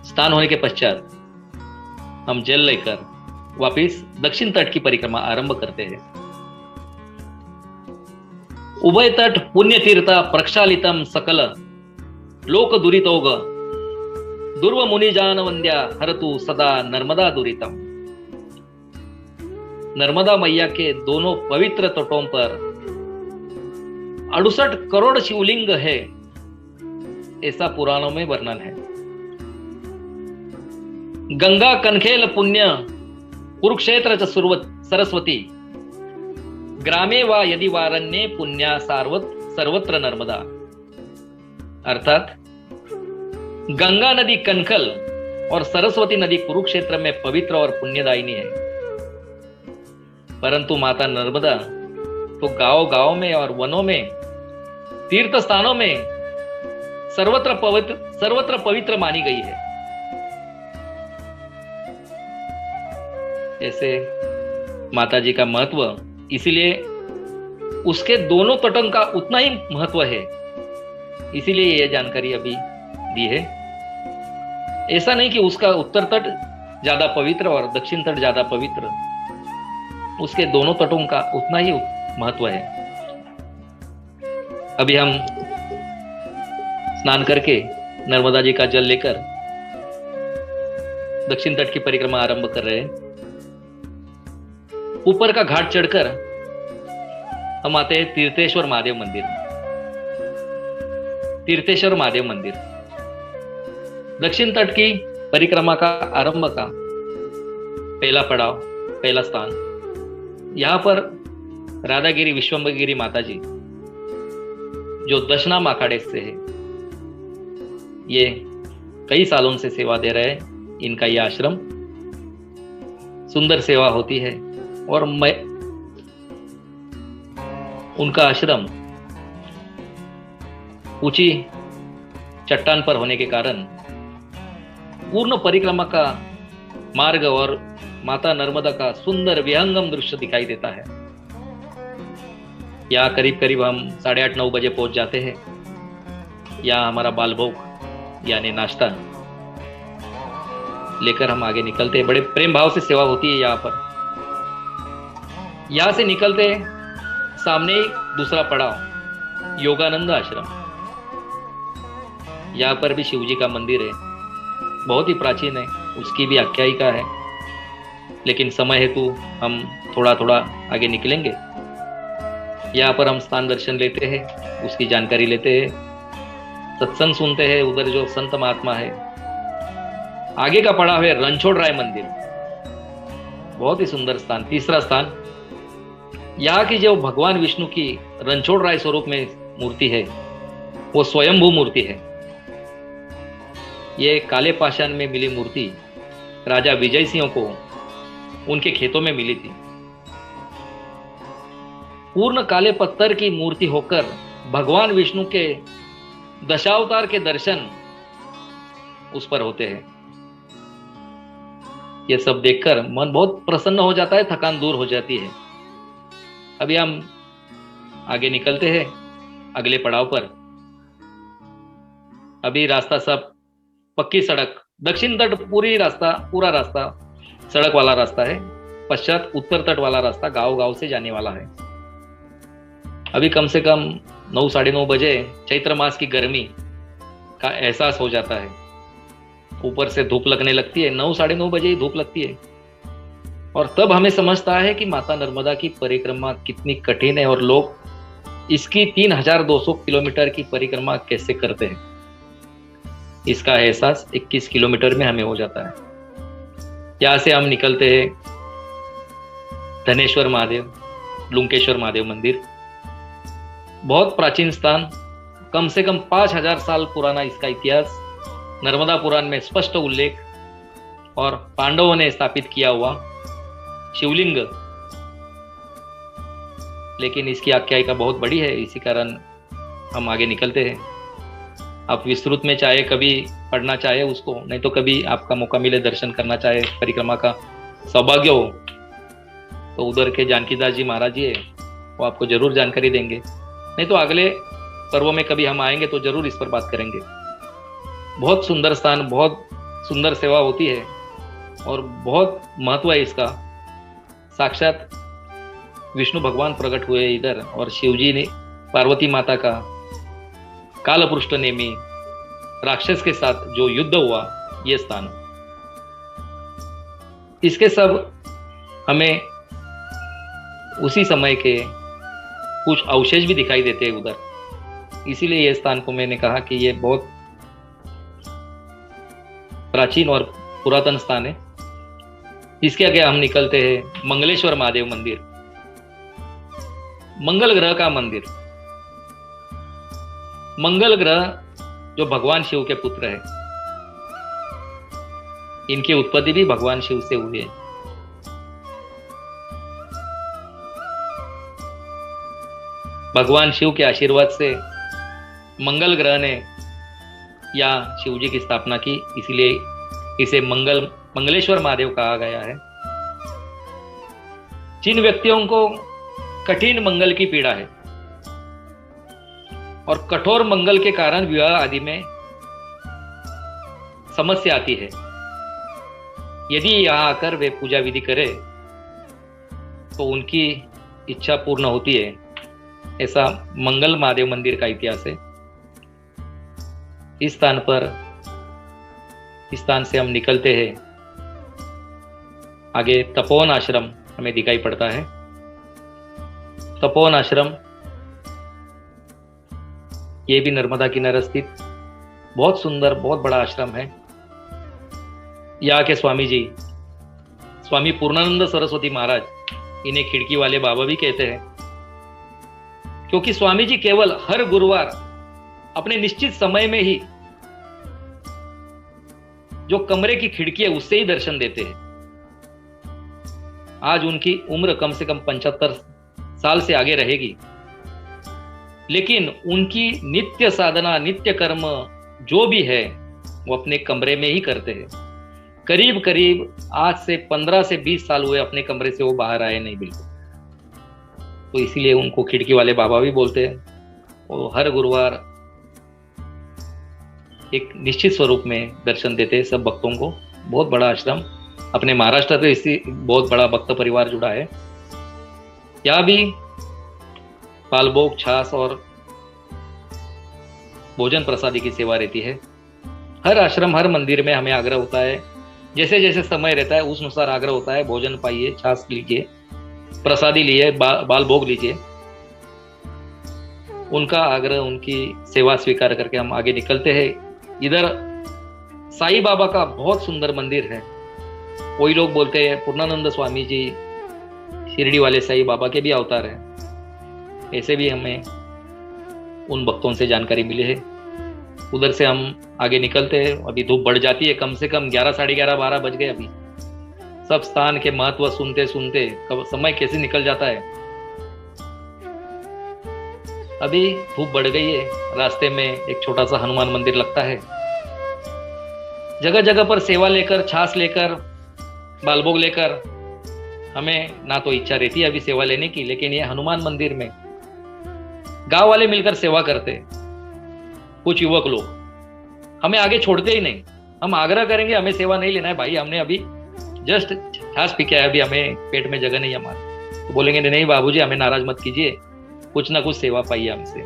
Speaker 1: स्नान होने के पश्चात हम जल लेकर वापिस दक्षिण तट की परिक्रमा आरंभ करते हैं। उभय तट पुण्य तीर्थ प्रक्षालितम सकल लोक दुरितोग दुर्व मुनि जान वंद्या हरतु सदा नर्मदा दुरितम। नर्मदा मैया के दोनों पवित्र तटों पर 68 करोड़ शिवलिंग है, ऐसा पुराणों में वर्णन है। गंगा कनखेल पुण्य कुरुक्षेत्र च सरस्वती ग्रामे वा यदि वारण्ये पुण्या सर्वत्र नर्मदा। अर्थात गंगा नदी कनखल और सरस्वती नदी कुरुक्षेत्र में पवित्र और पुण्यदायिनी है, परंतु माता नर्मदा तो गांव गांव में और वनों में तीर्थ स्थानों में सर्वत्र पवित्र मानी गई है। ऐसे माता जी का महत्व, इसीलिए उसके दोनों तटों का उतना ही महत्व है, इसीलिए यह जानकारी अभी दी है। ऐसा नहीं कि उसका उत्तर तट ज्यादा पवित्र और दक्षिण तट ज्यादा पवित्र, उसके दोनों तटों का उतना ही महत्व है। अभी हम स्नान करके नर्मदा जी का जल लेकर दक्षिण तट की परिक्रमा आरंभ कर रहे हैं। ऊपर का घाट चढ़कर हम आते हैं तीर्थेश्वर महादेव मंदिर। तीर्थेश्वर महादेव मंदिर दक्षिण तट की परिक्रमा का आरंभ का पहला पड़ाव, पहला स्थान। यहां पर राधागिरी विश्वम्भरगिरी माता जी जो दशनाम अखाड़े से है, ये कई सालों से सेवा दे रहे हैं। इनका यह आश्रम सुंदर सेवा होती है और उनका आश्रम ऊंची चट्टान पर होने के कारण पूर्ण परिक्रमा का मार्ग और माता नर्मदा का सुंदर विहंगम दृश्य दिखाई देता है। यहाँ करीब करीब हम 8:30-9 बजे पहुंच जाते हैं। यहाँ हमारा बालभोग यानी नाश्ता लेकर हम आगे निकलते हैं। बड़े प्रेम भाव से सेवा होती है यहाँ पर। यहाँ से निकलते सामने ही दूसरा पड़ाव योगानंद आश्रम। यहाँ पर भी शिव जी का मंदिर है, बहुत ही प्राचीन है, उसकी भी आख्यायिका है, लेकिन समय हेतु हम थोड़ा थोड़ा आगे निकलेंगे। यहाँ पर हम स्थान दर्शन लेते हैं, उसकी जानकारी लेते हैं, सत्संग सुनते हैं। उधर जो संत महात्मा है, आगे का पड़ाव है रणछोड़ राय मंदिर, बहुत ही सुंदर स्थान। तीसरा स्थान, यहाँ की जो भगवान विष्णु की रणछोड़ राय स्वरूप में मूर्ति है, वो स्वयंभू मूर्ति है। ये काले पाषाण में मिली मूर्ति राजा विजय सिंह को उनके खेतों में मिली थी। पूर्ण काले पत्थर की मूर्ति होकर भगवान विष्णु के दशावतार के दर्शन उस पर होते हैं। यह सब देखकर मन बहुत प्रसन्न हो जाता है, थकान दूर हो जाती है। अभी हम आगे निकलते हैं अगले पड़ाव पर। अभी रास्ता सब पक्की सड़क, दक्षिण तट पूरा रास्ता सड़क वाला रास्ता है। पश्चात उत्तर तट वाला रास्ता गांव गांव से जाने वाला है। अभी कम से कम 9-9:30 बजे चैत्र मास की गर्मी का एहसास हो जाता है। ऊपर से धूप लगने लगती है, 9-9:30 बजे ही धूप लगती है। और तब हमें समझता है कि माता नर्मदा की परिक्रमा कितनी कठिन है और लोग इसकी 3200 किलोमीटर की परिक्रमा कैसे करते हैं। इसका एहसास 21 किलोमीटर में हमें हो जाता है। यहाँ से हम निकलते हैं धनेश्वर महादेव, लुंकेश्वर महादेव मंदिर, बहुत प्राचीन स्थान, कम से कम 5000 साल पुराना इसका इतिहास नर्मदा पुराण में स्पष्ट उल्लेख, और पांडवों ने स्थापित किया हुआ शिवलिंग। लेकिन इसकी आख्यायिका बहुत बड़ी है, इसी कारण हम आगे निकलते हैं। आप विस्तृत में चाहे कभी पढ़ना चाहे उसको, नहीं तो कभी आपका मौका मिले दर्शन करना चाहे, परिक्रमा का सौभाग्य हो, तो उधर के जानकीदास जी महाराज जी है, वो आपको जरूर जानकारी देंगे। नहीं तो अगले पर्वों में कभी हम आएंगे तो जरूर इस पर बात करेंगे। बहुत सुंदर स्थान, बहुत सुंदर सेवा होती है और बहुत महत्व है इसका। साक्षात विष्णु भगवान प्रकट हुए इधर, और शिवजी ने पार्वती माता का कालपृष्ठ नेमी राक्षस के साथ जो युद्ध हुआ, ये स्थान, इसके सब हमें उसी समय के कुछ अवशेष भी दिखाई देते हैं उधर। इसीलिए ये स्थान को मैंने कहा कि ये बहुत प्राचीन और पुरातन स्थान है। इसके आगे हम निकलते हैं मंगलेश्वर महादेव मंदिर, मंगल ग्रह का मंदिर। मंगल ग्रह जो भगवान शिव के पुत्र है, इनकी उत्पत्ति भी भगवान शिव से हुई है। भगवान शिव के आशीर्वाद से मंगल ग्रह ने या शिव जी की स्थापना की, इसीलिए इसे मंगलेश्वर महादेव कहा गया है। जिन व्यक्तियों को कठिन मंगल की पीड़ा है और कठोर मंगल के कारण विवाह आदि में समस्या आती है, यदि यहां आकर वे पूजा विधि करें तो उनकी इच्छा पूर्ण होती है। ऐसा मंगल महादेव मंदिर का इतिहास है। इस स्थान से हम निकलते हैं, आगे तपोवन आश्रम हमें दिखाई पड़ता है। तपोवन आश्रम ये भी नर्मदा किनारे स्थित बहुत सुंदर, बहुत बड़ा आश्रम है। यहाँ के स्वामी जी, स्वामी पूर्णानंद सरस्वती महाराज, इन्हें खिड़की वाले बाबा भी कहते हैं, क्योंकि स्वामी जी केवल हर गुरुवार अपने निश्चित समय में ही जो कमरे की खिड़की है उससे ही दर्शन देते हैं। आज उनकी उम्र कम से कम 75 साल से आगे रहेगी, लेकिन उनकी नित्य साधना, नित्य कर्म जो भी है वो अपने कमरे में ही करते हैं। करीब करीब आज से 15 से 20 साल हुए अपने कमरे से वो बाहर आए नहीं बिल्कुल। तो इसीलिए उनको खिड़की वाले बाबा भी बोलते हैं। वो हर गुरुवार एक निश्चित स्वरूप में दर्शन देते हैं सब भक्तों को। बहुत बड़ा आश्रम, अपने महाराष्ट्र से इसी बहुत बड़ा भक्त परिवार जुड़ा है। यहाँ भी पालभोग, छाछ और भोजन प्रसादी की सेवा रहती है। हर आश्रम, हर मंदिर में हमें आग्रह होता है, जैसे जैसे समय रहता है उस अनुसार आग्रह होता है, भोजन पाइए, छाछ लीजिए, प्रसादी लिए, बाल भोग लीजिए। उनका आग्रह, उनकी सेवा स्वीकार करके हम आगे निकलते हैं। इधर साईं बाबा का बहुत सुंदर मंदिर है। कोई लोग बोलते हैं पूर्णानंद स्वामी जी शिरडी वाले साईं बाबा के भी अवतार हैं। ऐसे भी हमें उन भक्तों से जानकारी मिली है। उधर से हम आगे निकलते हैं। अभी धूप बढ़ जाती है, कम से कम 11, साढ़े 11, 12 बज गए। अभी सब स्थान के महत्व सुनते सुनते कब समय कैसे निकल जाता है। अभी धूप बढ़ गई है। रास्ते में एक छोटा सा हनुमान मंदिर लगता है। जगह जगह पर सेवा लेकर, छाछ लेकर, बालभोग लेकर हमें ना तो इच्छा रहती है अभी सेवा लेने की, लेकिन ये हनुमान मंदिर में गांव वाले मिलकर सेवा करते हैं। कुछ युवक लोग हमें आगे छोड़ते ही नहीं। हम आग्रह करेंगे हमें सेवा नहीं लेना है भाई, हमने अभी जस्ट छाछ पी के आया, अभी हमें पेट में जगह नहीं हमारे। तो बोलेंगे नहीं बाबूजी हमें नाराज मत कीजिए, कुछ ना कुछ सेवा पाइए हमसे।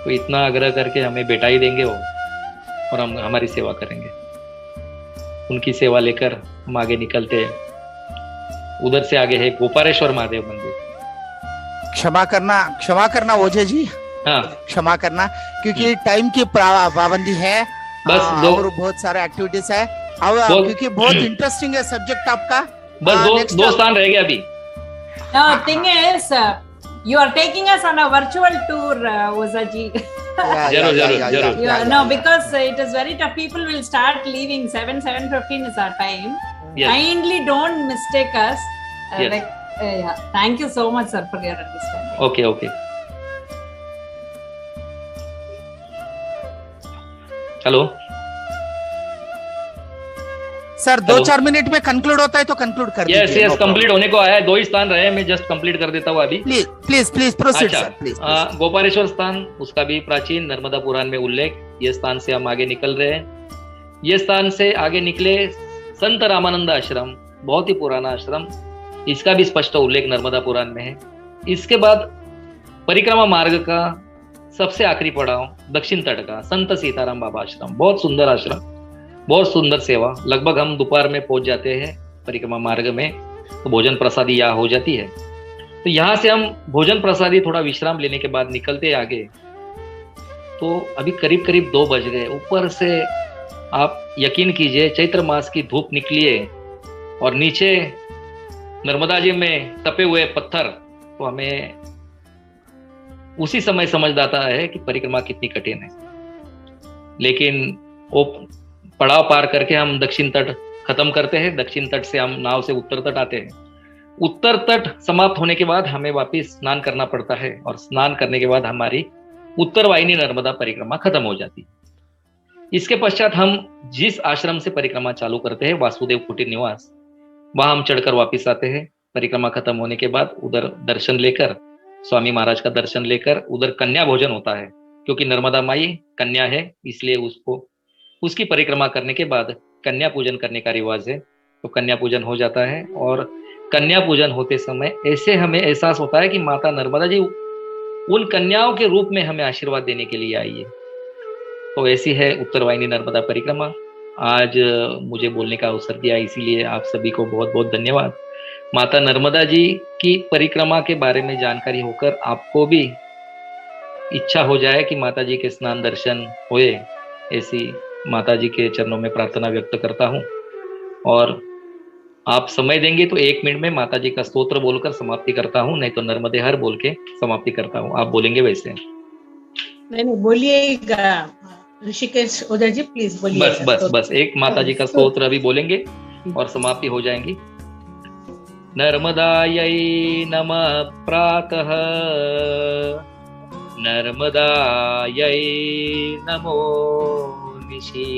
Speaker 1: तो इतना आग्रह करके हमें बेटा ही देंगे वो, और हम हमारी सेवा करेंगे। उनकी सेवा लेकर हम आगे निकलते हैं। उधर से आगे है गोपालेश्वर महादेव मंदिर।
Speaker 4: क्षमा करना ओझा जी,
Speaker 1: हाँ
Speaker 4: क्षमा करना, क्योंकि टाइम की पाबंदी है।
Speaker 1: बस
Speaker 4: और बहुत सारे एक्टिविटीज है, क्योंकि बहुत इंटरेस्टिंग है सब्जेक्ट आपका।
Speaker 1: बस दो स्थान रह गए अभी।
Speaker 6: No, thing is, you are taking us on a virtual tour, Ozaji.
Speaker 1: Jarur.
Speaker 6: No, because it is very tough. People will start leaving. 7:15 is our time.
Speaker 1: Yes.
Speaker 6: Kindly don't mistake us.
Speaker 1: Yes.
Speaker 6: Thank you so much, sir, for your understanding.
Speaker 1: Okay. Hello
Speaker 4: sir
Speaker 1: Hello.
Speaker 4: 2-4 minute में conclude होता है तो conclude कर
Speaker 1: yes
Speaker 4: दीजिए।
Speaker 1: Yes complete होने को आया है, 2 ही स्थान रहे, मैं जस्ट कंप्लीट कर देता हूँ अभी।
Speaker 4: प्लीज प्लीज प्लीज प्रोसीड
Speaker 1: अच्छा,
Speaker 4: सर प्लीज।
Speaker 1: गोपालेश्वर स्थान, उसका भी प्राचीन नर्मदा पुराण में उल्लेख। ये स्थान से हम आगे निकल रहे हैं। ये स्थान से आगे निकले संत रामानंद आश्रम, बहुत ही पुराना आश्रम, इसका भी स्पष्ट उल्लेख नर्मदा पुराण में है। इसके बाद परिक्रमा मार्ग का सबसे आखिरी पड़ाव दक्षिण तट का संत सीताराम बाबा आश्रम, बहुत सुंदर आश्रम, बहुत सुंदर सेवा। लगभग हम दोपहर में पहुंच जाते हैं परिक्रमा मार्ग में, तो भोजन प्रसादी यहाँ हो जाती है। तो यहाँ से हम भोजन प्रसादी थोड़ा विश्राम लेने के बाद निकलते आगे, तो अभी करीब करीब 2 बज गए। ऊपर से आप यकीन कीजिए चैत्र मास की धूप निकली है और नीचे नर्मदा जी में तपे हुए पत्थर, तो हमें उसी समय समझ आता है कि परिक्रमा कितनी कठिन है। लेकिन वो पड़ाव पार करके हम दक्षिण तट खत्म करते हैं। दक्षिण तट से हम नाव से उत्तर तट आते हैं। उत्तर तट समाप्त होने के बाद हमें वापस स्नान करना पड़ता है और स्नान करने के बाद हमारी उत्तर वाहिनी नर्मदा परिक्रमा खत्म हो जाती है। इसके पश्चात हम जिस आश्रम से परिक्रमा चालू करते हैं, वासुदेव कुटीर निवास, वहां हम चढ़कर वापस आते हैं। परिक्रमा खत्म होने के बाद उधर दर्शन लेकर, स्वामी महाराज का दर्शन लेकर, उधर कन्या भोजन होता है, क्योंकि नर्मदा माई कन्या है, इसलिए उसको उसकी परिक्रमा करने के बाद कन्या पूजन करने का रिवाज है। तो कन्या पूजन हो जाता है और कन्या पूजन होते समय ऐसे हमें एहसास होता है कि माता नर्मदा जी उन कन्याओं के रूप में हमें आशीर्वाद देने के लिए आई है। तो ऐसी है उत्तर वाहिनी नर्मदा परिक्रमा। आज मुझे बोलने का अवसर दिया, इसीलिए आप सभी को बहुत बहुत धन्यवाद। माता नर्मदा जी की परिक्रमा के बारे में जानकारी होकर आपको भी इच्छा हो जाए कि माता जी के स्नान दर्शन होए, ऐसी माता जी के चरणों में प्रार्थना व्यक्त करता हूँ। और आप समय देंगे तो 1 मिनट में माता जी का स्तोत्र बोलकर समाप्ति करता हूँ, नहीं तो नर्मदे हर बोल के समाप्ति करता हूँ। आप बोलेंगे वैसे?
Speaker 6: नहीं बोलिएगा ऋषिकेश ओझा जी, प्लीज बोलिए।
Speaker 1: बस बस बस एक माता जी का स्तोत्र अभी बोलेंगे और समाप्ति हो जाएंगी। नर्मदायै नमः प्रातः, नर्मदायै नमो निशि,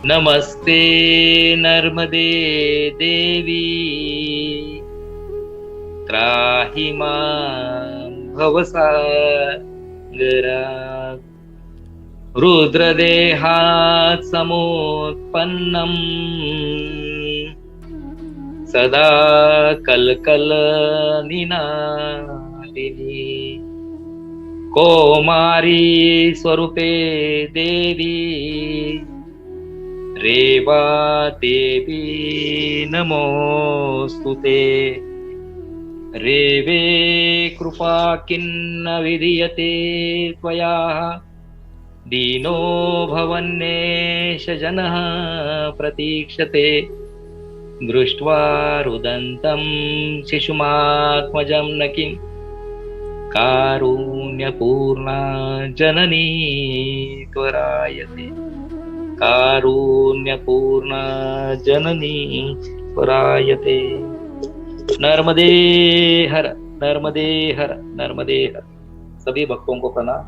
Speaker 1: नमस्ते नर्मदे देवी, त्राहि मां भवसागरात्। रुद्रदेहात् समुत्पन्नम् सदा कलकलनिनादिनी, कौमारी स्वरूपे देवी, रेवा देवी नमोस्तुते। रेवे कृपा किन्न विधीयते त्वया, दीनो भवन्नेश जनः प्रतीक्षते। दृष्ट्वा रुदन्तं शिशुमात्मजं न किं, कारुण्यपूर्णा जननी त्वरायते, कारुण्यपूर्णा जननी त्वरायते। नर्मदे हर, नर्मदे हर, नर्मदे हर। सभी भक्तों को प्रणाम।